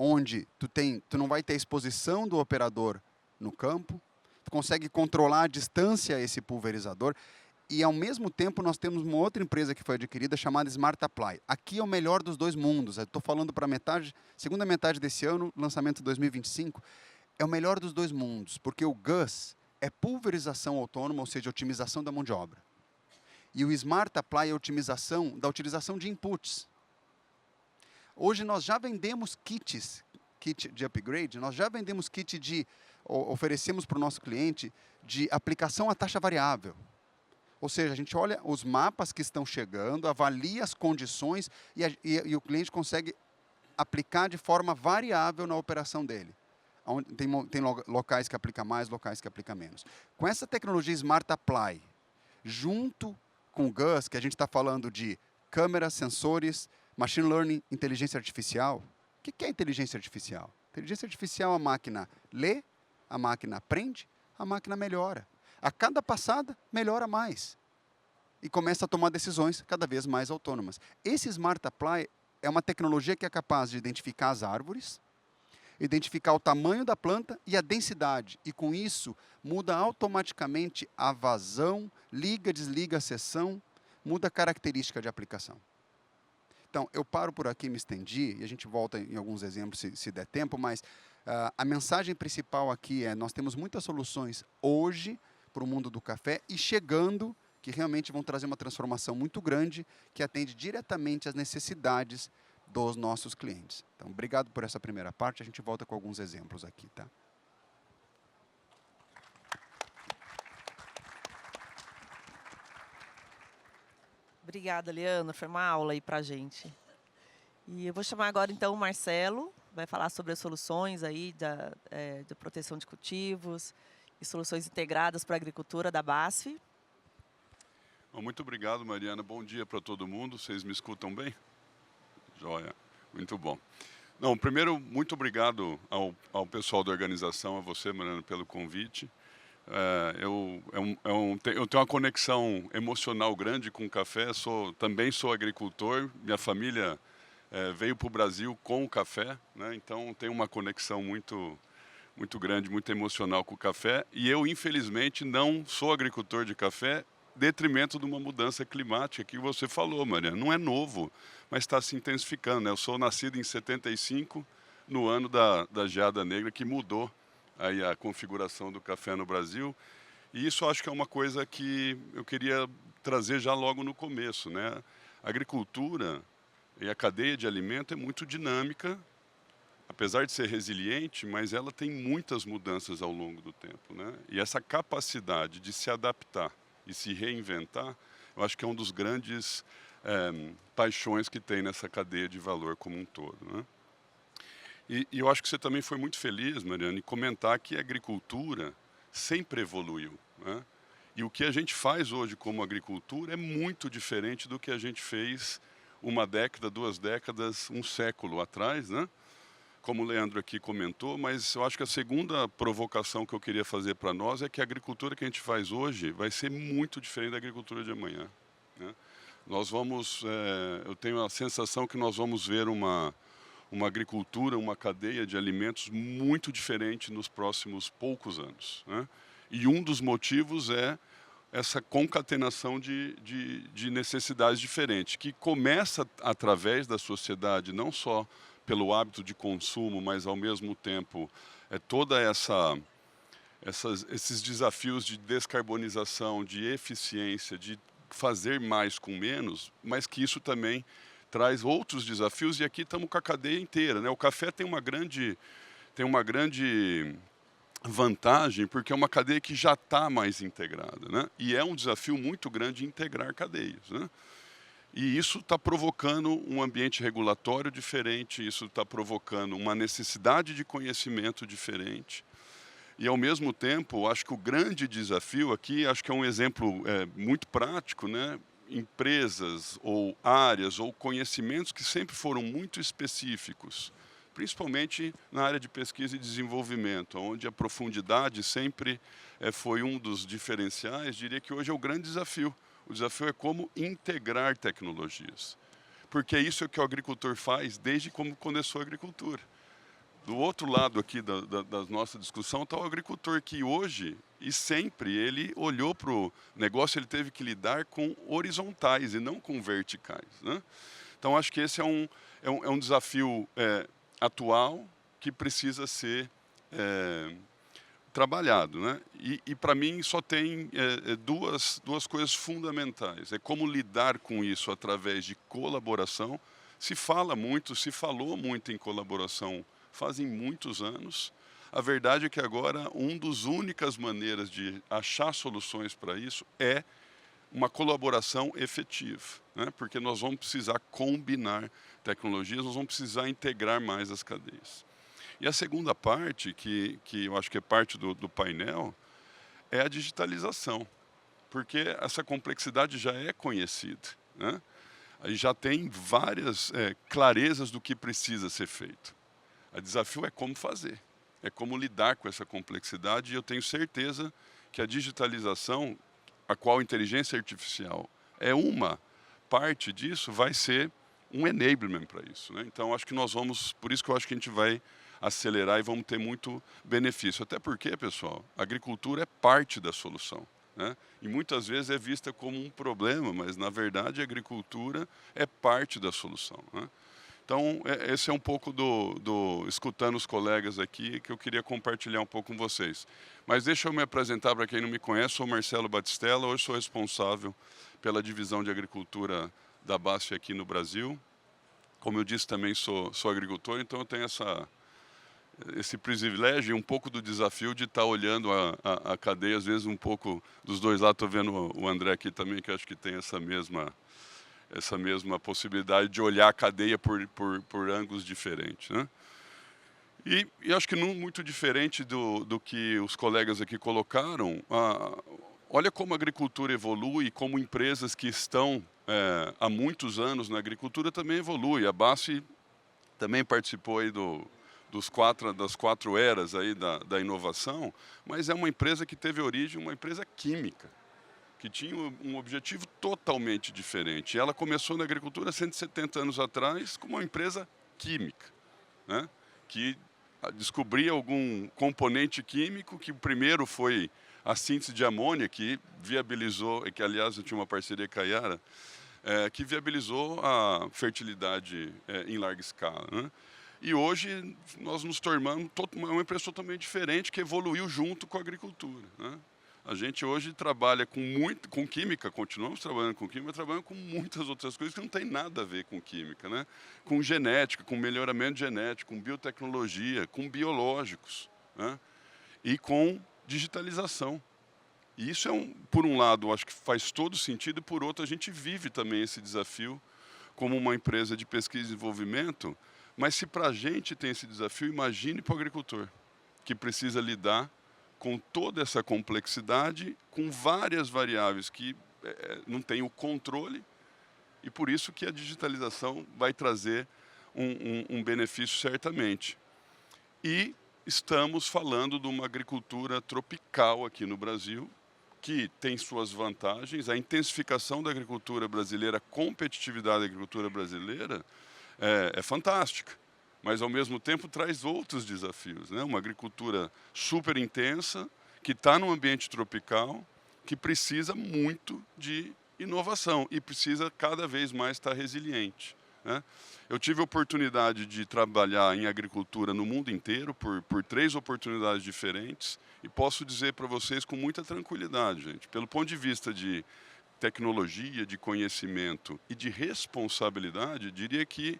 onde tu não vai ter exposição do operador no campo, tu consegue controlar a distância a esse pulverizador, e ao mesmo tempo nós temos uma outra empresa que foi adquirida chamada Smart Apply. Aqui é o melhor dos 2 mundos, eu estou falando para segunda metade desse ano, lançamento de 2025, é o melhor dos 2 mundos, porque o GUS é pulverização autônoma, ou seja, otimização da mão de obra. E o Smart Apply é otimização da utilização de inputs. Hoje nós já vendemos kit de upgrade, nós já vendemos oferecemos para o nosso cliente de aplicação à taxa variável. Ou seja, a gente olha os mapas que estão chegando, avalia as condições e o cliente consegue aplicar de forma variável na operação dele. Tem locais que aplica mais, locais que aplica menos. Com essa tecnologia Smart Apply, junto com o GUS, que a gente está falando de câmeras, sensores, machine learning, inteligência artificial. O que é inteligência artificial? Inteligência artificial, a máquina lê, a máquina aprende, a máquina melhora. A cada passada, melhora mais. E começa a tomar decisões cada vez mais autônomas. Esse Smart Apply é uma tecnologia que é capaz de identificar as árvores, identificar o tamanho da planta e a densidade. E com isso, muda automaticamente a vazão, liga, desliga a seção, muda a característica de aplicação. Então, eu paro por aqui, me estendi, e a gente volta em alguns exemplos se der tempo, mas a mensagem principal aqui é: nós temos muitas soluções hoje para o mundo do café e chegando, que realmente vão trazer uma transformação muito grande, que atende diretamente às necessidades dos nossos clientes. Então, obrigado por essa primeira parte, a gente volta com alguns exemplos aqui, tá? Obrigada, Leandro. Foi uma aula aí para a gente. E eu vou chamar agora, então, o Marcelo. Vai falar sobre as soluções aí da proteção de cultivos e soluções integradas para a agricultura da BASF. Bom, muito obrigado, Mariana. Bom dia para todo mundo. Vocês me escutam bem? Joia. Muito bom. Não, primeiro, muito obrigado ao pessoal da organização, a você, Mariana, pelo convite. Eu tenho uma conexão emocional grande com o café, também sou agricultor, minha família veio para o Brasil com o café, né? Então tenho uma conexão muito grande, muito emocional com o café, e eu, infelizmente, não sou agricultor de café, detrimento de uma mudança climática que você falou, Mariana. Não é novo, mas está se intensificando, né? Eu sou nascido em 75, no ano da geada negra, que mudou aí a configuração do café no Brasil, e isso acho que é uma coisa que eu queria trazer já logo no começo, né? A agricultura e a cadeia de alimento é muito dinâmica, apesar de ser resiliente, mas ela tem muitas mudanças ao longo do tempo, né? E essa capacidade de se adaptar e se reinventar, eu acho que é um dos grandes paixões que tem nessa cadeia de valor como um todo, né? E eu acho que você também foi muito feliz, Mariana, em comentar que a agricultura sempre evoluiu, né? E o que a gente faz hoje como agricultura é muito diferente do que a gente fez uma década, 2 décadas, um século atrás, né? Como o Leandro aqui comentou, mas eu acho que a segunda provocação que eu queria fazer para nós é que a agricultura que a gente faz hoje vai ser muito diferente da agricultura de amanhã, né? Eu tenho a sensação que nós vamos ver uma agricultura, uma cadeia de alimentos muito diferente nos próximos poucos anos, né? E um dos motivos é essa concatenação de necessidades diferentes, que começa através da sociedade, não só pelo hábito de consumo, mas ao mesmo tempo toda esses desafios de descarbonização, de eficiência, de fazer mais com menos, mas que isso também traz outros desafios, e aqui estamos com a cadeia inteira, né? O café tem uma grande vantagem, porque é uma cadeia que já está mais integrada, né? E é um desafio muito grande integrar cadeias, né? E isso está provocando um ambiente regulatório diferente, isso está provocando uma necessidade de conhecimento diferente. E, ao mesmo tempo, acho que o grande desafio aqui, acho que é um exemplo muito prático, né? Empresas ou áreas ou conhecimentos que sempre foram muito específicos, principalmente na área de pesquisa e desenvolvimento, onde a profundidade sempre foi um dos diferenciais, diria que hoje é o grande desafio. O desafio é como integrar tecnologias, porque é isso que o agricultor faz desde quando começou a agricultura. Do outro lado aqui da nossa discussão está o agricultor que hoje e sempre ele olhou para o negócio, ele teve que lidar com horizontais e não com verticais, né? Então acho que esse é um desafio atual que precisa ser trabalhado, né? E para mim só tem duas coisas fundamentais. É como lidar com isso através de colaboração. Se falou muito em colaboração fazem muitos anos. A verdade é que agora uma das únicas maneiras de achar soluções para isso é uma colaboração efetiva, né? Porque nós vamos precisar combinar tecnologias, nós vamos precisar integrar mais as cadeias. E a segunda parte, que eu acho que é parte do painel, é a digitalização, porque essa complexidade já é conhecida, né? Aí já tem várias clarezas do que precisa ser feito. O desafio é como fazer, é como lidar com essa complexidade, e eu tenho certeza que a digitalização, a qual a inteligência artificial é uma parte disso, vai ser um enablement para isso, né? Então, acho que por isso que eu acho que a gente vai acelerar e vamos ter muito benefício. Até porque, pessoal, a agricultura é parte da solução, né? E muitas vezes é vista como um problema, mas, na verdade, a agricultura é parte da solução, né? Então, esse é um pouco escutando os colegas aqui, que eu queria compartilhar um pouco com vocês. Mas deixa eu me apresentar para quem não me conhece, sou Marcelo Batistella, hoje sou responsável pela divisão de agricultura da BASF aqui no Brasil. Como eu disse, também sou agricultor, então eu tenho esse privilégio e um pouco do desafio de estar olhando a cadeia, às vezes um pouco dos dois lados. Estou vendo o André aqui também, que acho que tem essa mesma possibilidade de olhar a cadeia por ângulos diferentes, né? E acho que não muito diferente do que os colegas aqui colocaram, olha como a agricultura evolui e como empresas que estão há muitos anos na agricultura também evoluem. A BASF também participou aí das 4 eras aí da inovação, mas é uma empresa que teve origem, uma empresa química, que tinha um objetivo totalmente diferente. Ela começou na agricultura 170 anos atrás como uma empresa química, né? Que descobria algum componente químico, que o primeiro foi a síntese de amônia, que viabilizou, e que aliás eu tinha uma parceria com a Yara, que viabilizou a fertilidade em larga escala, né? E hoje nós nos tornamos uma empresa totalmente diferente, que evoluiu junto com a agricultura, né? A gente hoje trabalha com química, continuamos trabalhando com química, mas trabalhamos com muitas outras coisas que não tem nada a ver com química, né? Com genética, com melhoramento genético, com biotecnologia, com biológicos, né? E com digitalização. E isso por um lado, acho que faz todo sentido, e por outro, a gente vive também esse desafio como uma empresa de pesquisa e desenvolvimento, mas se para a gente tem esse desafio, imagine para o agricultor, que precisa lidar com toda essa complexidade, com várias variáveis que não tem o controle, e por isso que a digitalização vai trazer um benefício certamente. E estamos falando de uma agricultura tropical aqui no Brasil, que tem suas vantagens. A intensificação da agricultura brasileira, a competitividade da agricultura brasileira é fantástica, mas ao mesmo tempo traz outros desafios, né? Uma agricultura super intensa, que está num ambiente tropical, que precisa muito de inovação e precisa cada vez mais estar resiliente, né? Eu tive a oportunidade de trabalhar em agricultura no mundo inteiro, por 3 oportunidades diferentes, e posso dizer para vocês com muita tranquilidade, gente, pelo ponto de vista de tecnologia, de conhecimento e de responsabilidade, diria que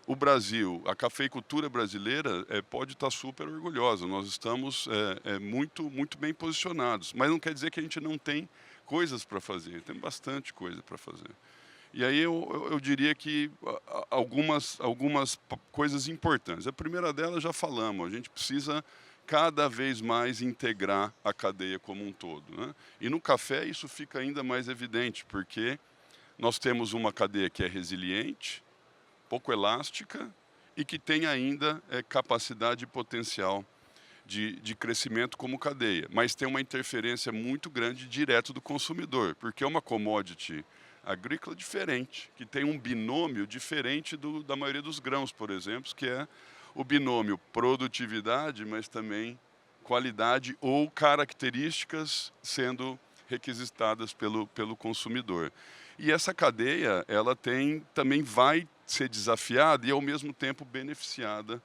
o Brasil, a cafeicultura brasileira pode estar super orgulhosa. Nós estamos muito bem posicionados, mas não quer dizer que a gente não tem coisas para fazer. Tem bastante coisa para fazer. E aí eu diria que algumas coisas importantes. A primeira delas já falamos, a gente precisa cada vez mais integrar a cadeia como um todo, né? E no café isso fica ainda mais evidente, porque nós temos uma cadeia que é resiliente, pouco elástica e que tem ainda capacidade e potencial de crescimento como cadeia, mas tem uma interferência muito grande direto do consumidor, porque é uma commodity agrícola diferente, que tem um binômio diferente da maioria dos grãos, por exemplo, que é o binômio produtividade, mas também qualidade ou características sendo requisitadas pelo consumidor. E essa cadeia, ela também vai ser desafiada e, ao mesmo tempo, beneficiada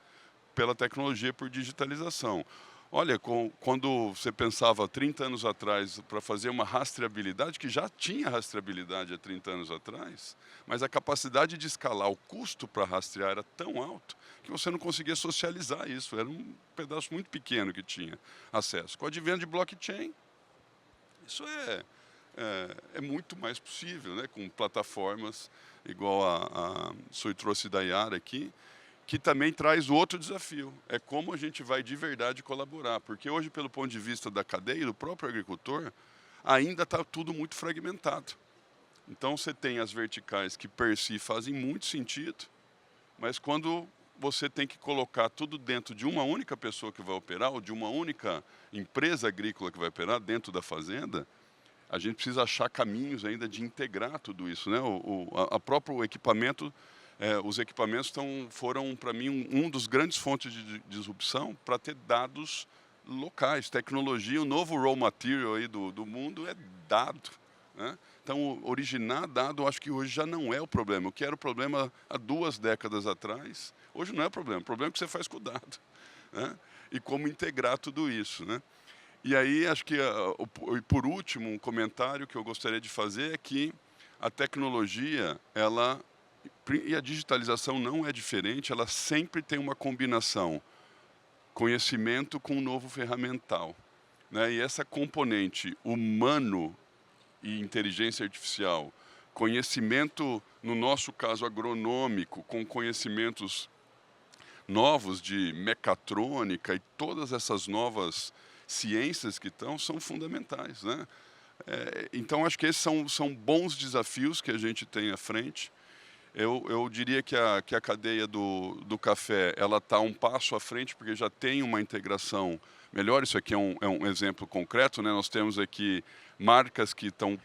pela tecnologia, por digitalização. Olha, quando você pensava 30 anos atrás para fazer uma rastreabilidade, que já tinha rastreabilidade há 30 anos atrás, mas a capacidade de escalar o custo para rastrear era tão alto que você não conseguia socializar isso. Era um pedaço muito pequeno que tinha acesso. Com o advento de blockchain, isso é muito mais possível, né? Com plataformas igual a Sui trouxe da Yara aqui, que também traz outro desafio. É como a gente vai de verdade colaborar, porque hoje, pelo ponto de vista da cadeia, do próprio agricultor, ainda está tudo muito fragmentado. Então você tem as verticais que per si fazem muito sentido, mas quando você tem que colocar tudo dentro de uma única pessoa que vai operar, ou de uma única empresa agrícola que vai operar dentro da fazenda, a gente precisa achar caminhos ainda de integrar tudo isso, né? A próprio equipamento, os equipamentos foram, para mim, um dos grandes fontes de disrupção para ter dados locais, tecnologia. O novo raw material aí do mundo é dado, né? Então, originar dado, eu acho que hoje já não é o problema. O que era o problema há 2 décadas atrás, hoje não é o problema. O problema é o que você faz com o dado, né? E como integrar tudo isso, né? E aí, acho que, por último, um comentário que eu gostaria de fazer é que a tecnologia, e a digitalização não é diferente, ela sempre tem uma combinação conhecimento com um novo ferramental, né? E essa componente humano e inteligência artificial, conhecimento, no nosso caso, agronômico, com conhecimentos novos de mecatrônica e todas essas novas ciências que são fundamentais, né? Então, acho que esses são bons desafios que a gente tem à frente. Eu diria que a cadeia do café ela está um passo à frente, porque já tem uma integração melhor. Isso aqui é um exemplo concreto, né? Nós temos aqui marcas que estão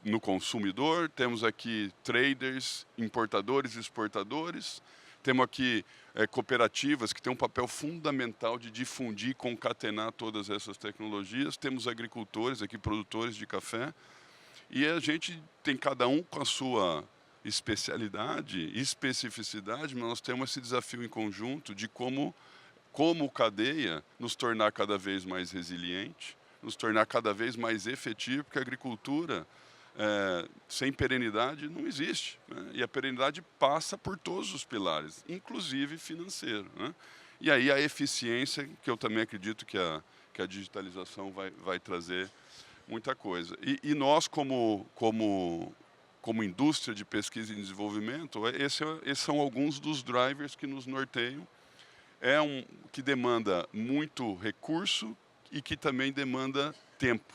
no consumidor, temos aqui traders, importadores e exportadores, temos aqui cooperativas que têm um papel fundamental de difundir, concatenar todas essas tecnologias, temos agricultores aqui, produtores de café, e a gente tem cada um com a sua especialidade, especificidade, mas nós temos esse desafio em conjunto de como cadeia nos tornar cada vez mais resiliente, nos tornar cada vez mais efetivo, porque a agricultura sem perenidade não existe, né? E a perenidade passa por todos os pilares, inclusive financeiro, né? E aí a eficiência, que eu também acredito que a digitalização vai trazer muita coisa. E nós, como indústria de pesquisa e desenvolvimento, esses são alguns dos drivers que nos norteiam. Que demanda muito recurso e que também demanda tempo.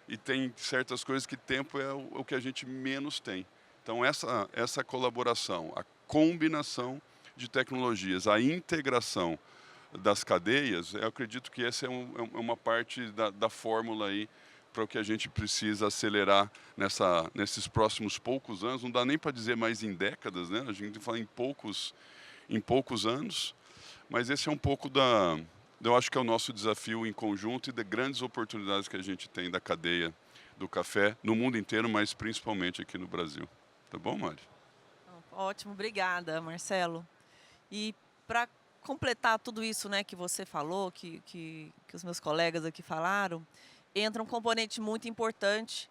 E tem certas coisas que tempo é o que a gente menos tem. Então, essa colaboração, a combinação de tecnologias, a integração das cadeias, eu acredito que essa é uma parte da fórmula aí para o que a gente precisa acelerar nesses próximos poucos anos. Não dá nem para dizer mais em décadas, né? A gente fala em poucos anos, mas esse é um pouco eu acho que é o nosso desafio em conjunto e de grandes oportunidades que a gente tem da cadeia do café no mundo inteiro, mas principalmente aqui no Brasil. Tá bom, Mari? Ótimo, obrigada, Marcelo. E para completar tudo isso, né, que você falou, que os meus colegas aqui falaram, entra um componente muito importante,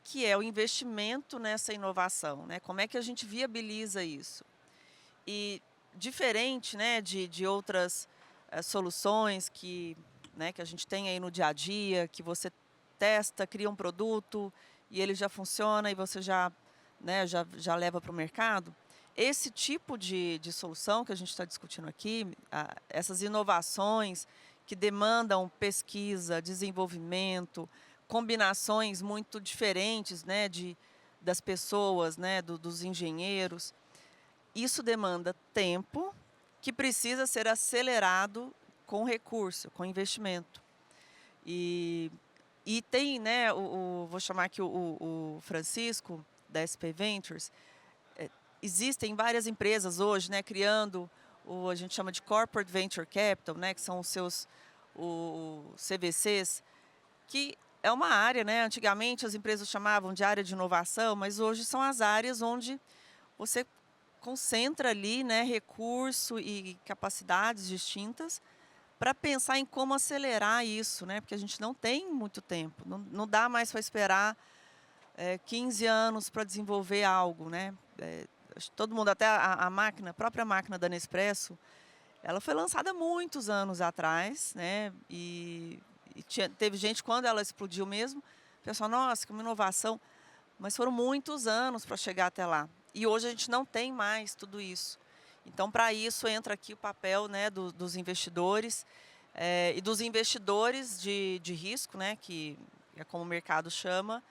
que é o investimento nessa inovação, né? Como é que a gente viabiliza isso? E diferente, né, de outras soluções que a gente tem aí no dia a dia, que você testa, cria um produto e ele já funciona e você já leva para o mercado. Esse tipo de solução que a gente está discutindo aqui, essas inovações que demandam pesquisa, desenvolvimento, combinações muito diferentes, né, das pessoas, né, dos engenheiros, isso demanda tempo que precisa ser acelerado com recurso, com investimento. E tem, né, vou chamar aqui o Francisco, da SP Ventures. Existem várias empresas hoje, né, criando a gente chama de Corporate Venture Capital, né, que são os seus CVCs, que é uma área, né, antigamente as empresas chamavam de área de inovação, mas hoje são as áreas onde você concentra ali, né, recurso e capacidades distintas para pensar em como acelerar isso, né, porque a gente não tem muito tempo, não dá mais para esperar 15 anos para desenvolver algo, né? Todo mundo, até a própria máquina da Nespresso, ela foi lançada há muitos anos atrás, né? E teve gente, quando ela explodiu mesmo, pensou, nossa, que uma inovação, mas foram muitos anos para chegar até lá. E hoje a gente não tem mais tudo isso. Então, para isso, entra aqui o papel, né, dos investidores e dos investidores de risco, né, que é como o mercado chama,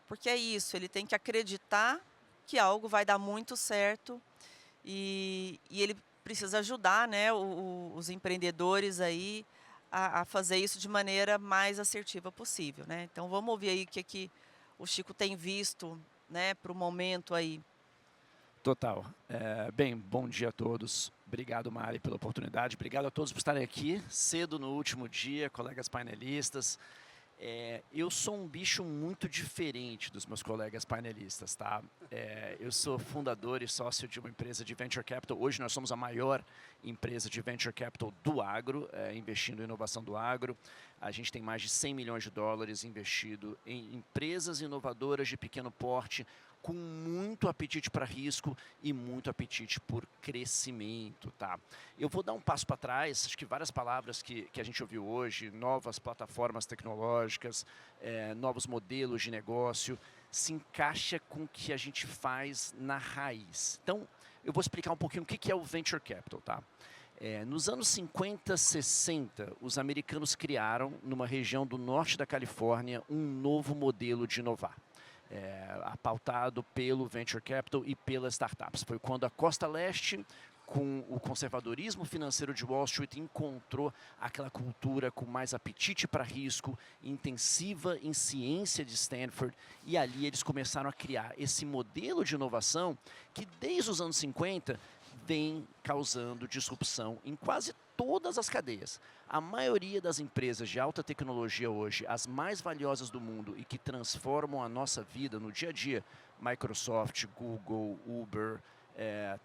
porque é isso, ele tem que acreditar que algo vai dar muito certo e ele precisa ajudar, né, os empreendedores aí a fazer isso de maneira mais assertiva possível, né? Então, vamos ouvir aí o que o Chico tem visto, né, para o momento aí. Total. Bem, bom dia a todos. Obrigado, Mari, pela oportunidade. Obrigado a todos por estarem aqui cedo no último dia, colegas painelistas. Eu sou um bicho muito diferente dos meus colegas painelistas, tá? Eu sou fundador e sócio de uma empresa de Venture Capital. Hoje nós somos a maior empresa de Venture Capital do agro, investindo em inovação do agro. A gente tem mais de 100 milhões de dólares investido em empresas inovadoras de pequeno porte, com muito apetite para risco e muito apetite por crescimento, tá? Eu vou dar um passo para trás, acho que várias palavras que a gente ouviu hoje, novas plataformas tecnológicas, novos modelos de negócio, se encaixa com o que a gente faz na raiz. Então, eu vou explicar um pouquinho o que é o Venture Capital, tá? Nos anos 50, 60, os americanos criaram, numa região do norte da Califórnia, um novo modelo de inovar. pautado pelo Venture Capital e pelas startups. Foi quando a Costa Leste, com o conservadorismo financeiro de Wall Street, encontrou aquela cultura com mais apetite para risco, intensiva em ciência de Stanford, e ali eles começaram a criar esse modelo de inovação que desde os anos 50 vem causando disrupção em quase todas as cadeias. A maioria das empresas de alta tecnologia hoje, as mais valiosas do mundo e que transformam a nossa vida no dia a dia, Microsoft, Google, Uber,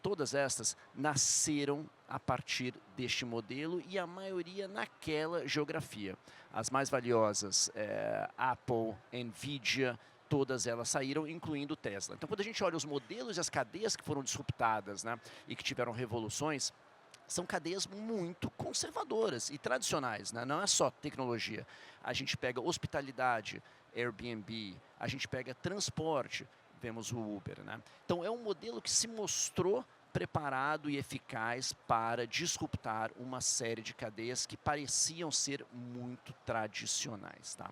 todas estas nasceram a partir deste modelo e a maioria naquela geografia. As mais valiosas, Apple, Nvidia, todas elas saíram, incluindo o Tesla. Então, quando a gente olha os modelos e as cadeias que foram disruptadas, né, e que tiveram revoluções, são cadeias muito conservadoras e tradicionais, né? Não é só tecnologia. A gente pega hospitalidade, Airbnb, a gente pega transporte, vemos o Uber, né? Então é um modelo que se mostrou preparado e eficaz para disruptar uma série de cadeias que pareciam ser muito tradicionais, tá?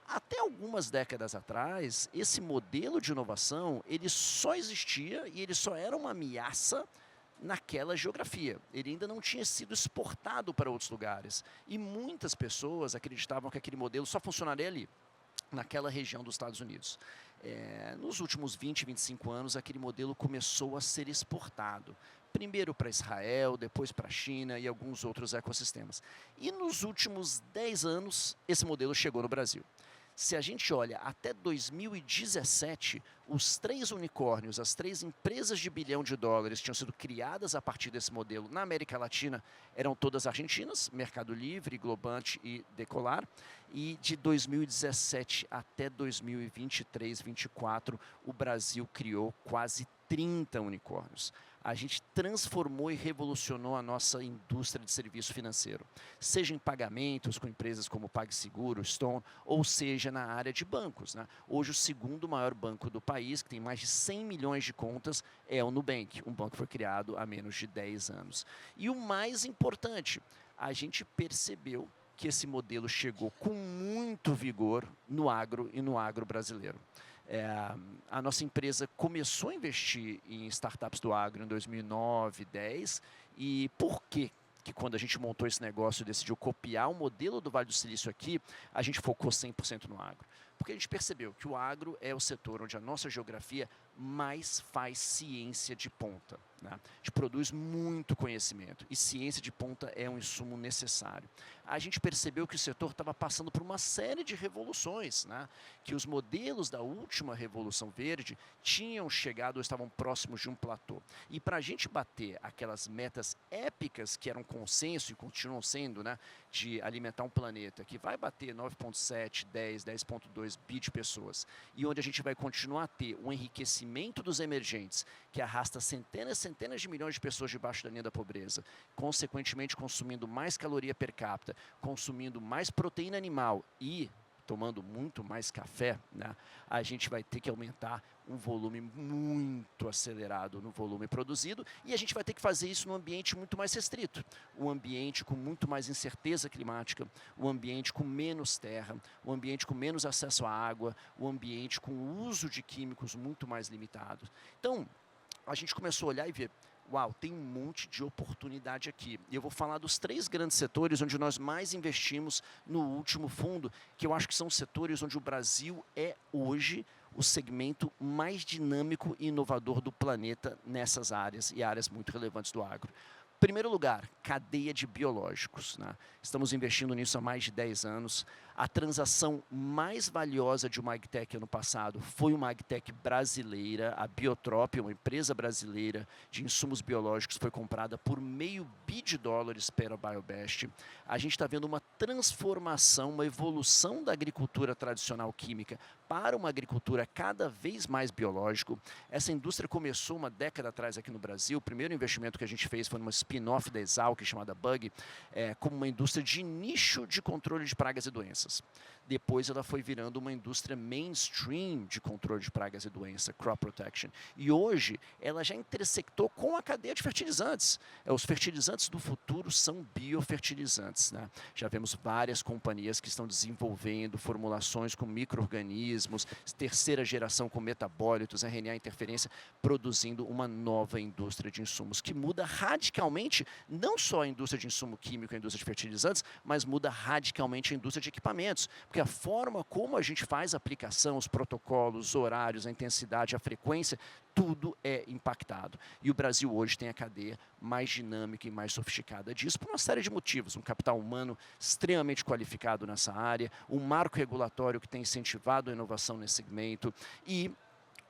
Até algumas décadas atrás, esse modelo de inovação, ele só existia e ele só era uma ameaça naquela geografia. Ele ainda não tinha sido exportado para outros lugares. E muitas pessoas acreditavam que aquele modelo só funcionaria ali, naquela região dos Estados Unidos. Nos últimos 20, 25 anos, aquele modelo começou a ser exportado. Primeiro para Israel, depois para a China e alguns outros ecossistemas. E nos últimos 10 anos, esse modelo chegou no Brasil. Se a gente olha até 2017, os 3 unicórnios, as 3 empresas de $1 bilhão que tinham sido criadas a partir desse modelo na América Latina eram todas argentinas, Mercado Livre, Globant e Decolar. E de 2017 até 2023, 2024, o Brasil criou quase 30 unicórnios. A gente transformou e revolucionou a nossa indústria de serviço financeiro, seja em pagamentos com empresas como PagSeguro, Stone, ou seja na área de bancos, né? Hoje o segundo maior banco do país, que tem mais de 100 milhões de contas, é o Nubank, um banco que foi criado há menos de 10 anos. E o mais importante, a gente percebeu que esse modelo chegou com muito vigor no agro e no agro brasileiro. A nossa empresa começou a investir em startups do agro em 2009, 2010. E por quê que quando a gente montou esse negócio e decidiu copiar o modelo do Vale do Silício aqui, a gente focou 100% no agro? Porque a gente percebeu que o agro é o setor onde a nossa geografia mais faz ciência de ponta, né? A gente produz muito conhecimento e ciência de ponta é um insumo necessário. A gente percebeu que o setor estava passando por uma série de revoluções, né? Que os modelos da última Revolução Verde tinham chegado ou estavam próximos de um platô. E para a gente bater aquelas metas épicas que eram consenso e continuam sendo, né? De alimentar um planeta que vai bater 9,7, 10, 10,2 bi de pessoas e onde a gente vai continuar a ter um enriquecimento dos emergentes que arrasta centenas de milhões de pessoas debaixo da linha da pobreza, consequentemente consumindo mais caloria per capita, consumindo mais proteína animal e tomando muito mais café, né? A gente vai ter que aumentar um volume muito acelerado no volume produzido e a gente vai ter que fazer isso num ambiente muito mais restrito, um ambiente com muito mais incerteza climática, um ambiente com menos terra, um ambiente com menos acesso à água, um ambiente com o uso de químicos muito mais limitado. Então, a gente começou a olhar e ver, uau, tem um monte de oportunidade aqui. E eu vou falar dos 3 grandes setores onde nós mais investimos no último fundo, que eu acho que são setores onde o Brasil é hoje o segmento mais dinâmico e inovador do planeta nessas áreas e áreas muito relevantes do agro. Primeiro lugar, cadeia de biológicos, né? Estamos investindo nisso há mais de 10 anos. A transação mais valiosa de uma agtech ano passado foi uma agtech brasileira, a Biotrop, uma empresa brasileira de insumos biológicos, foi comprada por $500 milhões pela Biobest. A gente está vendo uma transformação, uma evolução da agricultura tradicional química para uma agricultura cada vez mais biológica. Essa indústria começou uma década atrás aqui no Brasil. O primeiro investimento que a gente fez foi numa spin-off da Exalc, chamada Bug, como uma indústria de nicho de controle de pragas e doenças. doenças. Depois ela foi virando uma indústria mainstream de controle de pragas e doenças, crop protection. E hoje ela já intersectou com a cadeia de fertilizantes. Os fertilizantes do futuro são biofertilizantes, né? Já vemos várias companhias que estão desenvolvendo formulações com micro-organismos, terceira geração com metabólitos, RNA interferência, produzindo uma nova indústria de insumos que muda radicalmente, não só a indústria de insumo químico, a indústria de fertilizantes, mas muda radicalmente a indústria de equipamentos. Porque a forma como a gente faz a aplicação, os protocolos, os horários, a intensidade, a frequência, tudo é impactado. E o Brasil hoje tem a cadeia mais dinâmica e mais sofisticada disso por uma série de motivos. Um capital humano extremamente qualificado nessa área, um marco regulatório que tem incentivado a inovação nesse segmento e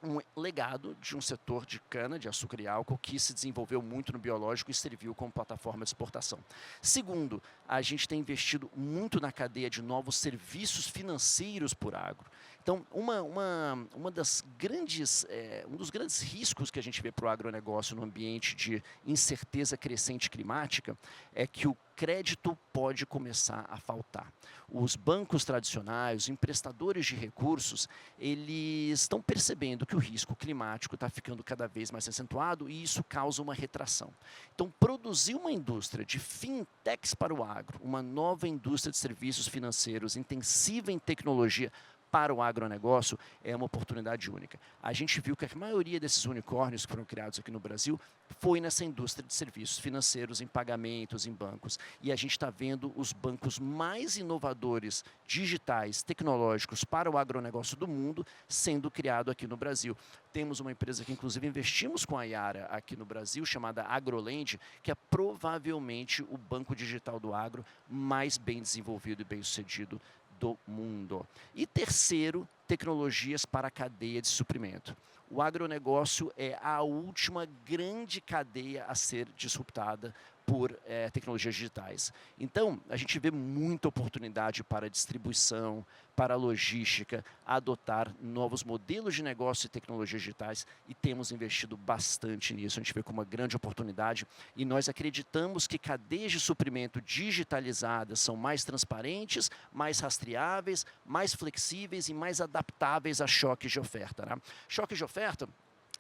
um legado de um setor de cana, de açúcar e álcool, que se desenvolveu muito no biológico e serviu como plataforma de exportação. Segundo, a gente tem investido muito na cadeia de novos serviços financeiros por agro. Então, um dos grandes riscos que a gente vê para o agronegócio no ambiente de incerteza crescente climática é que o crédito pode começar a faltar. Os bancos tradicionais, os emprestadores de recursos, eles estão percebendo que o risco climático está ficando cada vez mais acentuado e isso causa uma retração. Então, produzir uma indústria de fintechs para o agro, uma nova indústria de serviços financeiros intensiva em tecnologia para o agronegócio é uma oportunidade única. A gente viu que a maioria desses unicórnios que foram criados aqui no Brasil foi nessa indústria de serviços financeiros, em pagamentos, em bancos. E a gente está vendo os bancos mais inovadores, digitais, tecnológicos para o agronegócio do mundo sendo criado aqui no Brasil. Temos uma empresa que, inclusive, investimos com a Yara aqui no Brasil, chamada AgroLand, que é provavelmente o banco digital do agro mais bem desenvolvido e bem sucedido do mundo. E terceiro, tecnologias para a cadeia de suprimento. O agronegócio é a última grande cadeia a ser disruptada por tecnologias digitais. Então, a gente vê muita oportunidade para distribuição, para logística, adotar novos modelos de negócio e tecnologias digitais e temos investido bastante nisso. A gente vê como uma grande oportunidade e nós acreditamos que cadeias de suprimento digitalizadas são mais transparentes, mais rastreáveis, mais flexíveis e mais adaptáveis a choques de oferta, né? Choques de oferta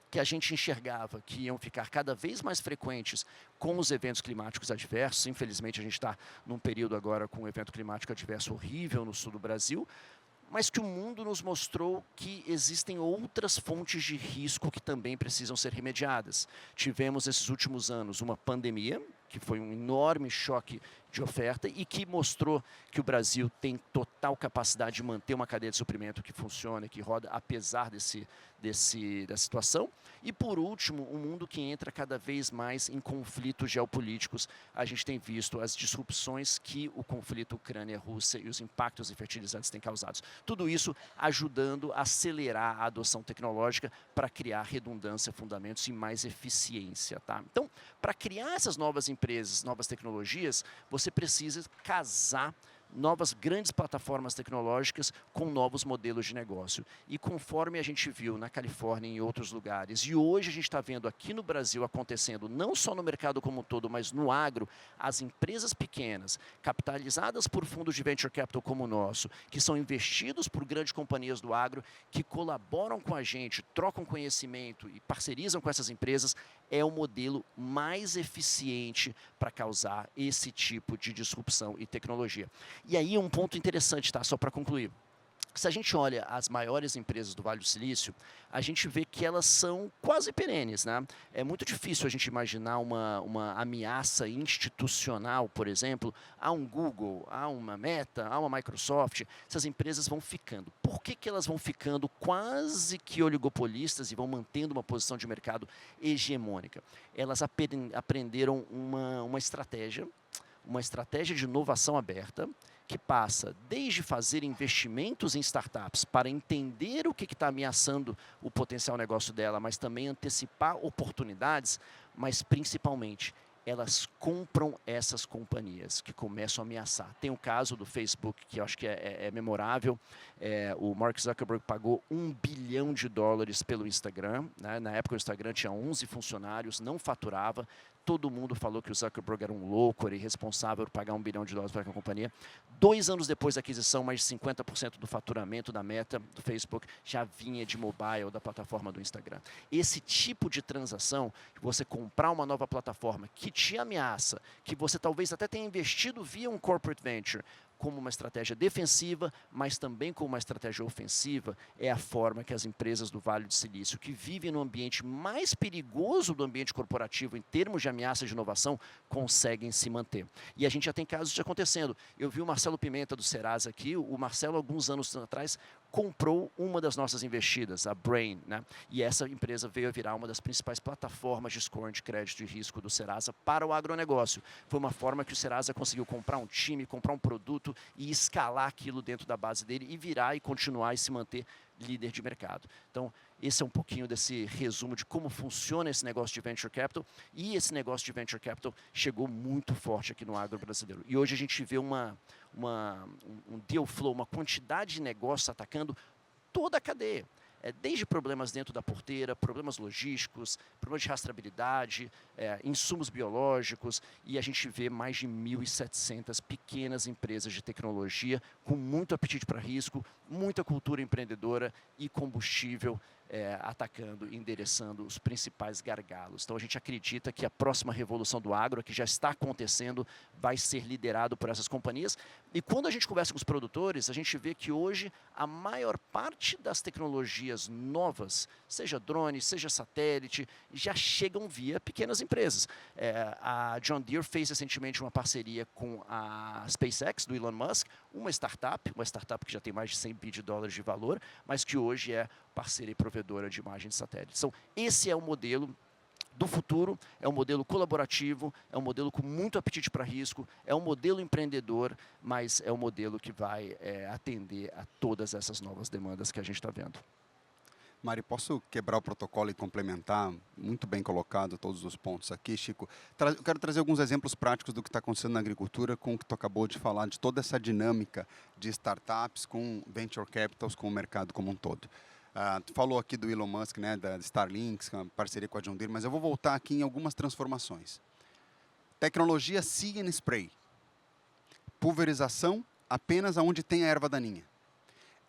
que a gente enxergava que iam ficar cada vez mais frequentes com os eventos climáticos adversos. Infelizmente, a gente está num período agora com um evento climático adverso horrível no sul do Brasil, mas que o mundo nos mostrou que existem outras fontes de risco que também precisam ser remediadas. Tivemos, nesses últimos anos, uma pandemia, que foi um enorme choque de oferta e que mostrou que o Brasil tem total capacidade de manter uma cadeia de suprimento que funciona, que roda, apesar da situação. E, por último, um mundo que entra cada vez mais em conflitos geopolíticos. A gente tem visto as disrupções que o conflito Ucrânia-Rússia e os impactos em fertilizantes têm causado. Tudo isso ajudando a acelerar a adoção tecnológica para criar redundância, fundamentos e mais eficiência, tá? Então, para criar essas novas empresas, novas tecnologias, você precisa casar novas grandes plataformas tecnológicas com novos modelos de negócio. E conforme a gente viu na Califórnia e em outros lugares, e hoje a gente está vendo aqui no Brasil acontecendo, não só no mercado como um todo, mas no agro, as empresas pequenas, capitalizadas por fundos de venture capital como o nosso, que são investidos por grandes companhias do agro, que colaboram com a gente, trocam conhecimento e parcerizam com essas empresas, é o modelo mais eficiente para causar esse tipo de disrupção e tecnologia. E aí um ponto interessante, tá? Só para concluir. Se a gente olha as maiores empresas do Vale do Silício, a gente vê que elas são quase perenes, né? É muito difícil a gente imaginar uma ameaça institucional, por exemplo, a um Google, a uma Meta, a uma Microsoft. Essas empresas vão ficando. Por que elas vão ficando quase que oligopolistas e vão mantendo uma posição de mercado hegemônica? Elas aprenderam uma estratégia de inovação aberta, que passa desde fazer investimentos em startups para entender o que está ameaçando o potencial negócio dela, mas também antecipar oportunidades, mas principalmente elas compram essas companhias que começam a ameaçar. Tem o caso do Facebook, que eu acho que é memorável. O Mark Zuckerberg pagou $1 bilhão pelo Instagram, né? Na época o Instagram tinha 11 funcionários, não faturava, todo mundo falou que o Zuckerberg era um louco, era irresponsável por pagar $1 bilhão para aquela companhia. 2 anos depois da aquisição, mais de 50% do faturamento da Meta, do Facebook, já vinha de mobile, da plataforma do Instagram. Esse tipo de transação, você comprar uma nova plataforma que te ameaça, que você talvez até tenha investido via um corporate venture, como uma estratégia defensiva, mas também como uma estratégia ofensiva, é a forma que as empresas do Vale do Silício, que vivem no ambiente mais perigoso do ambiente corporativo em termos de ameaça de inovação, conseguem se manter. E a gente já tem casos disso acontecendo. Eu vi o Marcelo Pimenta do Serasa aqui, o Marcelo, alguns anos atrás, comprou uma das nossas investidas, a Brain, né? E essa empresa veio a virar uma das principais plataformas de scoring de crédito e risco do Serasa para o agronegócio. Foi uma forma que o Serasa conseguiu comprar um time, comprar um produto e escalar aquilo dentro da base dele e virar e continuar e se manter líder de mercado. Então, esse é um pouquinho desse resumo de como funciona esse negócio de Venture Capital, e esse negócio de Venture Capital chegou muito forte aqui no agro brasileiro. E hoje a gente vê um deal flow, uma quantidade de negócios atacando toda a cadeia. Desde problemas dentro da porteira, problemas logísticos, problemas de rastreabilidade, insumos biológicos, e a gente vê mais de 1.700 pequenas empresas de tecnologia com muito apetite para risco, muita cultura empreendedora e combustível atacando e endereçando os principais gargalos. Então a gente acredita que a próxima revolução do agro, que já está acontecendo, vai ser liderado por essas companhias. E quando a gente conversa com os produtores, a gente vê que hoje a maior parte das tecnologias novas, seja drone, seja satélite, já chegam via pequenas empresas. A John Deere fez recentemente uma parceria com a SpaceX, do Elon Musk, uma startup que já tem mais de $100 bilhões de valor, mas que hoje é parceira e provedora de imagem de satélite. Então, esse é o modelo do futuro, é um modelo colaborativo, é um modelo com muito apetite para risco, é um modelo empreendedor, mas é um modelo que vai atender a todas essas novas demandas que a gente está vendo. Mari, posso quebrar o protocolo e complementar? Muito bem colocado todos os pontos aqui, Chico. Eu quero trazer alguns exemplos práticos do que está acontecendo na agricultura com o que tu acabou de falar, de toda essa dinâmica de startups com venture capitals, com o mercado como um todo. Tu falou aqui do Elon Musk, né, da Starlink, parceria com a John Deere, mas eu vou voltar aqui em algumas transformações. Tecnologia See and Spray. Pulverização apenas onde tem a erva daninha.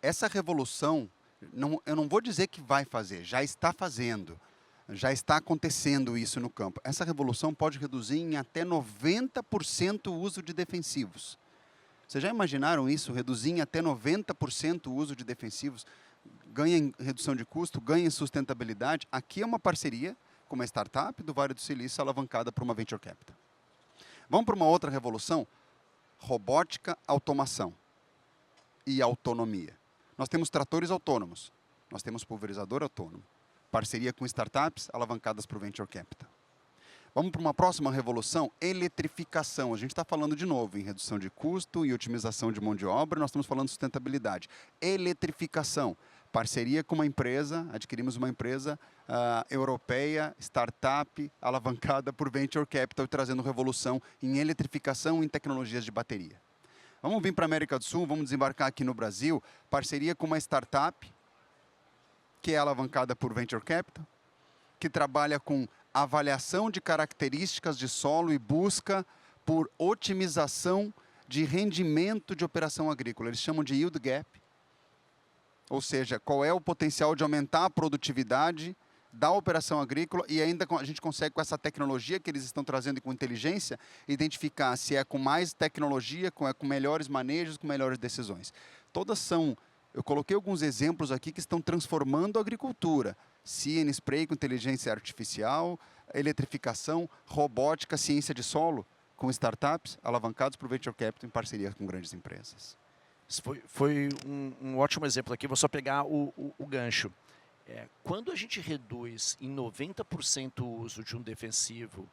Essa revolução, eu não vou dizer que vai fazer, já está fazendo. Já está acontecendo isso no campo. Essa revolução pode reduzir em até 90% o uso de defensivos. Vocês já imaginaram isso? Reduzir em até 90% o uso de defensivos? Ganha em redução de custo, ganha em sustentabilidade. Aqui é uma parceria com uma startup do Vale do Silício alavancada por uma venture capital. Vamos para uma outra revolução? Robótica, automação e autonomia. Nós temos tratores autônomos, nós temos pulverizador autônomo. Parceria com startups alavancadas por venture capital. Vamos para uma próxima revolução, eletrificação. A gente está falando de novo em redução de custo e otimização de mão de obra, nós estamos falando de sustentabilidade. Eletrificação, parceria com uma empresa, adquirimos uma empresa europeia, startup, alavancada por venture capital, trazendo revolução em eletrificação e em tecnologias de bateria. Vamos vir para a América do Sul, vamos desembarcar aqui no Brasil, parceria com uma startup, que é alavancada por venture capital, que trabalha com avaliação de características de solo e busca por otimização de rendimento de operação agrícola. Eles chamam de yield gap, ou seja, qual é o potencial de aumentar a produtividade da operação agrícola, e ainda a gente consegue, com essa tecnologia que eles estão trazendo e com inteligência, identificar se é com mais tecnologia, com melhores manejos, com melhores decisões. Todas são, eu coloquei alguns exemplos aqui que estão transformando a agricultura. See and Spray com inteligência artificial, eletrificação, robótica, ciência de solo, com startups alavancados por venture capital em parceria com grandes empresas. Foi um ótimo exemplo aqui, vou só pegar o gancho. Quando a gente reduz em 90% o uso de um defensivo,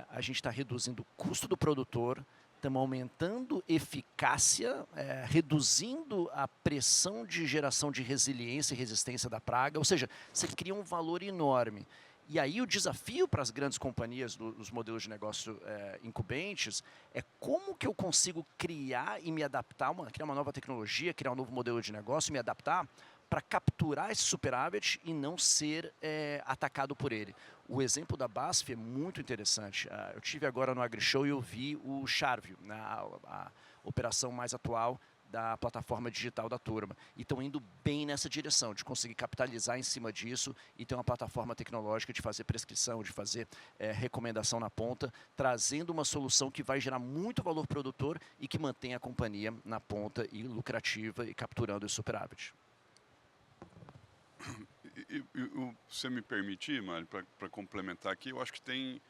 a gente está reduzindo o custo do produtor, estamos aumentando eficácia, reduzindo a pressão de geração de resiliência e resistência da praga, ou seja, você cria um valor enorme. E aí o desafio para as grandes companhias dos modelos de negócio incumbentes é como que eu consigo criar e me adaptar, criar uma nova tecnologia, criar um novo modelo de negócio e me adaptar para capturar esse superávit e não ser atacado por ele. O exemplo da BASF é muito interessante. Eu tive agora no AgriShow e eu vi o Charvio, a operação mais atual da plataforma digital da turma. E estão indo bem nessa direção, de conseguir capitalizar em cima disso e ter uma plataforma tecnológica de fazer prescrição, de fazer recomendação na ponta, trazendo uma solução que vai gerar muito valor produtor e que mantém a companhia na ponta e lucrativa e capturando esse superávit. Se você me permitir, Mário, para complementar aqui, eu acho que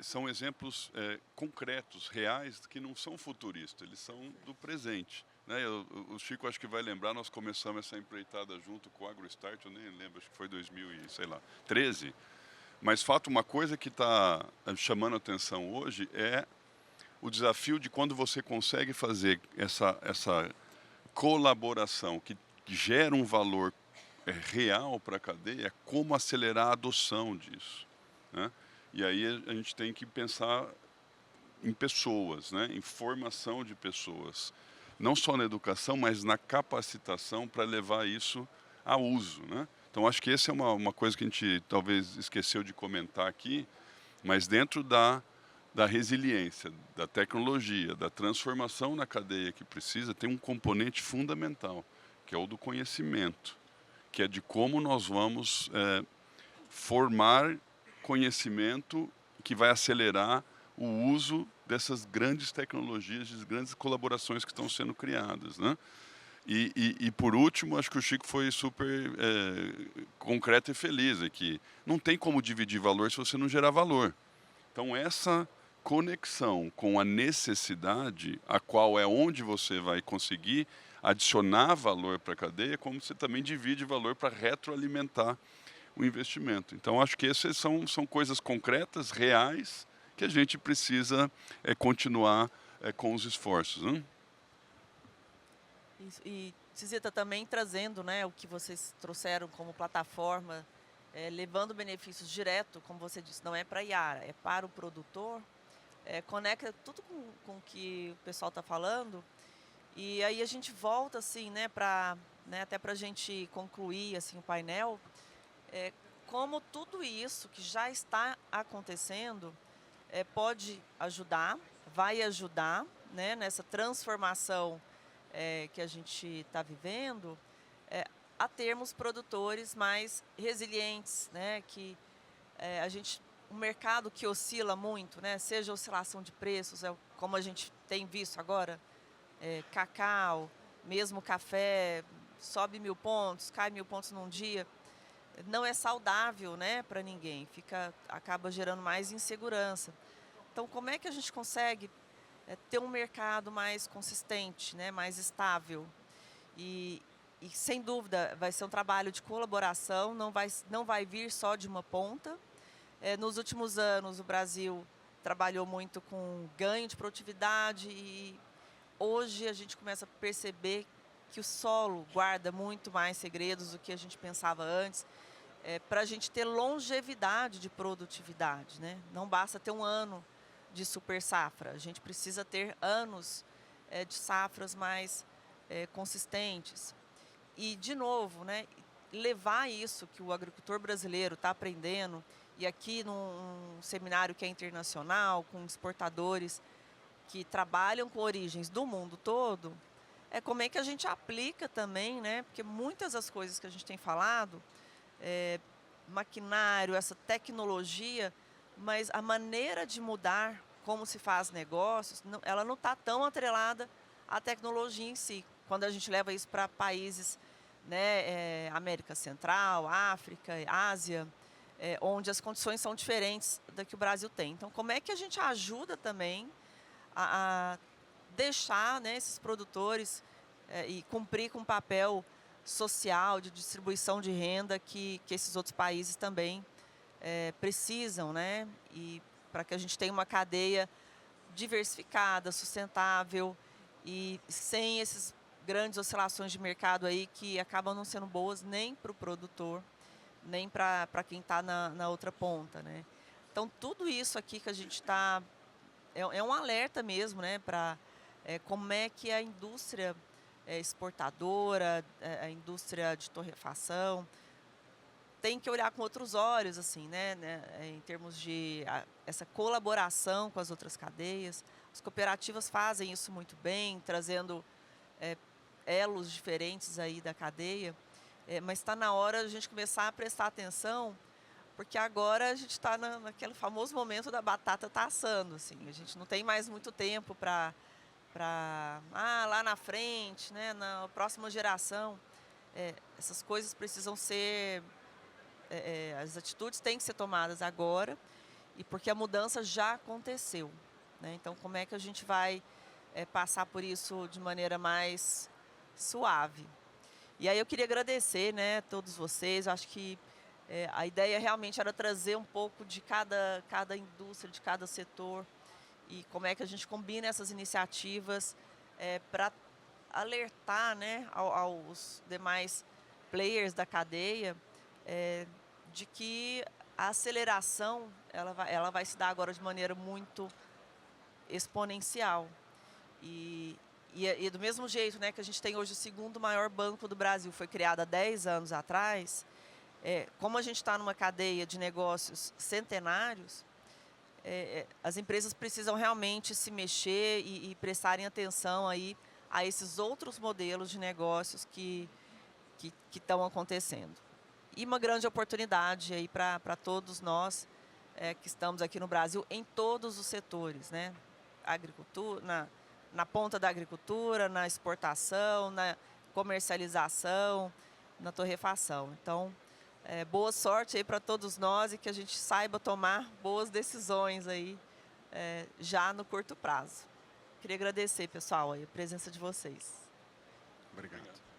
são exemplos concretos, reais, que não são futuristas, eles são do presente. Né? O Chico acho que vai lembrar, nós começamos essa empreitada junto com o AgroStart, eu nem lembro, acho que foi 2013. Mas fato, uma coisa que está chamando a atenção hoje é o desafio de quando você consegue fazer essa colaboração que gera um valor real para a cadeia, como acelerar a adoção disso, né? E aí a gente tem que pensar em pessoas, né? Em formação de pessoas, não só na educação, mas na capacitação para levar isso a uso, né? Então acho que essa é uma coisa que a gente talvez esqueceu de comentar aqui, mas dentro da resiliência, da tecnologia, da transformação na cadeia que precisa, tem um componente fundamental, que é o do conhecimento, que é de como nós vamos formar conhecimento que vai acelerar o uso dessas grandes tecnologias, das grandes colaborações que estão sendo criadas, né? E por último, acho que o Chico foi super concreto e feliz aqui. Não tem como dividir valor se você não gerar valor. Então essa conexão com a necessidade, a qual é onde você vai conseguir adicionar valor para a cadeia, como você também divide valor para retroalimentar o investimento. Então, acho que essas são coisas concretas, reais, que a gente precisa continuar com os esforços. Né? Isso. E, Cisita, também trazendo, né, o que vocês trouxeram como plataforma, levando benefícios direto, como você disse, não é para a Iara, é para o produtor, conecta tudo com o que o pessoal está falando. E aí a gente volta, assim, né, até para a gente concluir assim, o painel, como tudo isso que já está acontecendo pode ajudar, vai ajudar, né, nessa transformação que a gente está vivendo, a termos produtores mais resilientes, né, que um mercado que oscila muito, né, seja oscilação de preços, como a gente tem visto agora, cacau, mesmo café, sobe 1000 pontos, cai 1000 pontos num dia, não é saudável, né, para ninguém, acaba gerando mais insegurança. Então, como é que a gente consegue ter um mercado mais consistente, né, mais estável? E sem dúvida vai ser um trabalho de colaboração, não vai vir só de uma ponta. Nos últimos anos o Brasil trabalhou muito com ganho de produtividade e hoje a gente começa a perceber que o solo guarda muito mais segredos do que a gente pensava antes, para a gente ter longevidade de produtividade, né? Não basta ter um ano de super safra, a gente precisa ter anos de safras mais consistentes. E, de novo, né, levar isso que o agricultor brasileiro está aprendendo, e aqui num seminário que é internacional, com exportadores que trabalham com origens do mundo todo, como é que a gente aplica também, né? Porque muitas das coisas que a gente tem falado, maquinário, essa tecnologia, mas a maneira de mudar como se faz negócios, ela não está tão atrelada à tecnologia em si. Quando a gente leva isso para países, né, América Central, África, Ásia, onde as condições são diferentes da que o Brasil tem. Então, como é que a gente ajuda também a deixar, né, esses produtores e cumprir com o papel social de distribuição de renda que esses outros países também precisam, né? E para que a gente tenha uma cadeia diversificada, sustentável e sem essas grandes oscilações de mercado aí que acabam não sendo boas nem para o produtor, nem para quem está na outra ponta, né? Então, tudo isso aqui que a gente está... É um alerta mesmo, né, para como é que a indústria exportadora, a indústria de torrefação, tem que olhar com outros olhos, assim, né, em termos de essa colaboração com as outras cadeias. As cooperativas fazem isso muito bem, trazendo elos diferentes aí da cadeia, mas está na hora de a gente começar a prestar atenção, porque agora a gente está naquele famoso momento da batata tá assando, assim, a gente não tem mais muito tempo para lá na frente, né, na próxima geração, essas coisas precisam ser, as atitudes têm que ser tomadas agora, e porque a mudança já aconteceu, né? Então, como é que a gente vai passar por isso de maneira mais suave? E aí eu queria agradecer, né, todos vocês. Eu acho que a ideia realmente era trazer um pouco de cada indústria, de cada setor, e como é que a gente combina essas iniciativas para alertar, né, aos demais players da cadeia de que a aceleração ela vai se dar agora de maneira muito exponencial. E do mesmo jeito, né, que a gente tem hoje o segundo maior banco do Brasil, foi criado há 10 anos atrás, como a gente está numa cadeia de negócios centenários, as empresas precisam realmente se mexer e prestarem atenção aí a esses outros modelos de negócios que estão acontecendo. E uma grande oportunidade aí para todos nós que estamos aqui no Brasil em todos os setores, né? Agricultura, na ponta da agricultura, na exportação, na comercialização, na torrefação. Então, boa sorte aí para todos nós e que a gente saiba tomar boas decisões aí já no curto prazo. Queria agradecer, pessoal, a presença de vocês. Obrigado.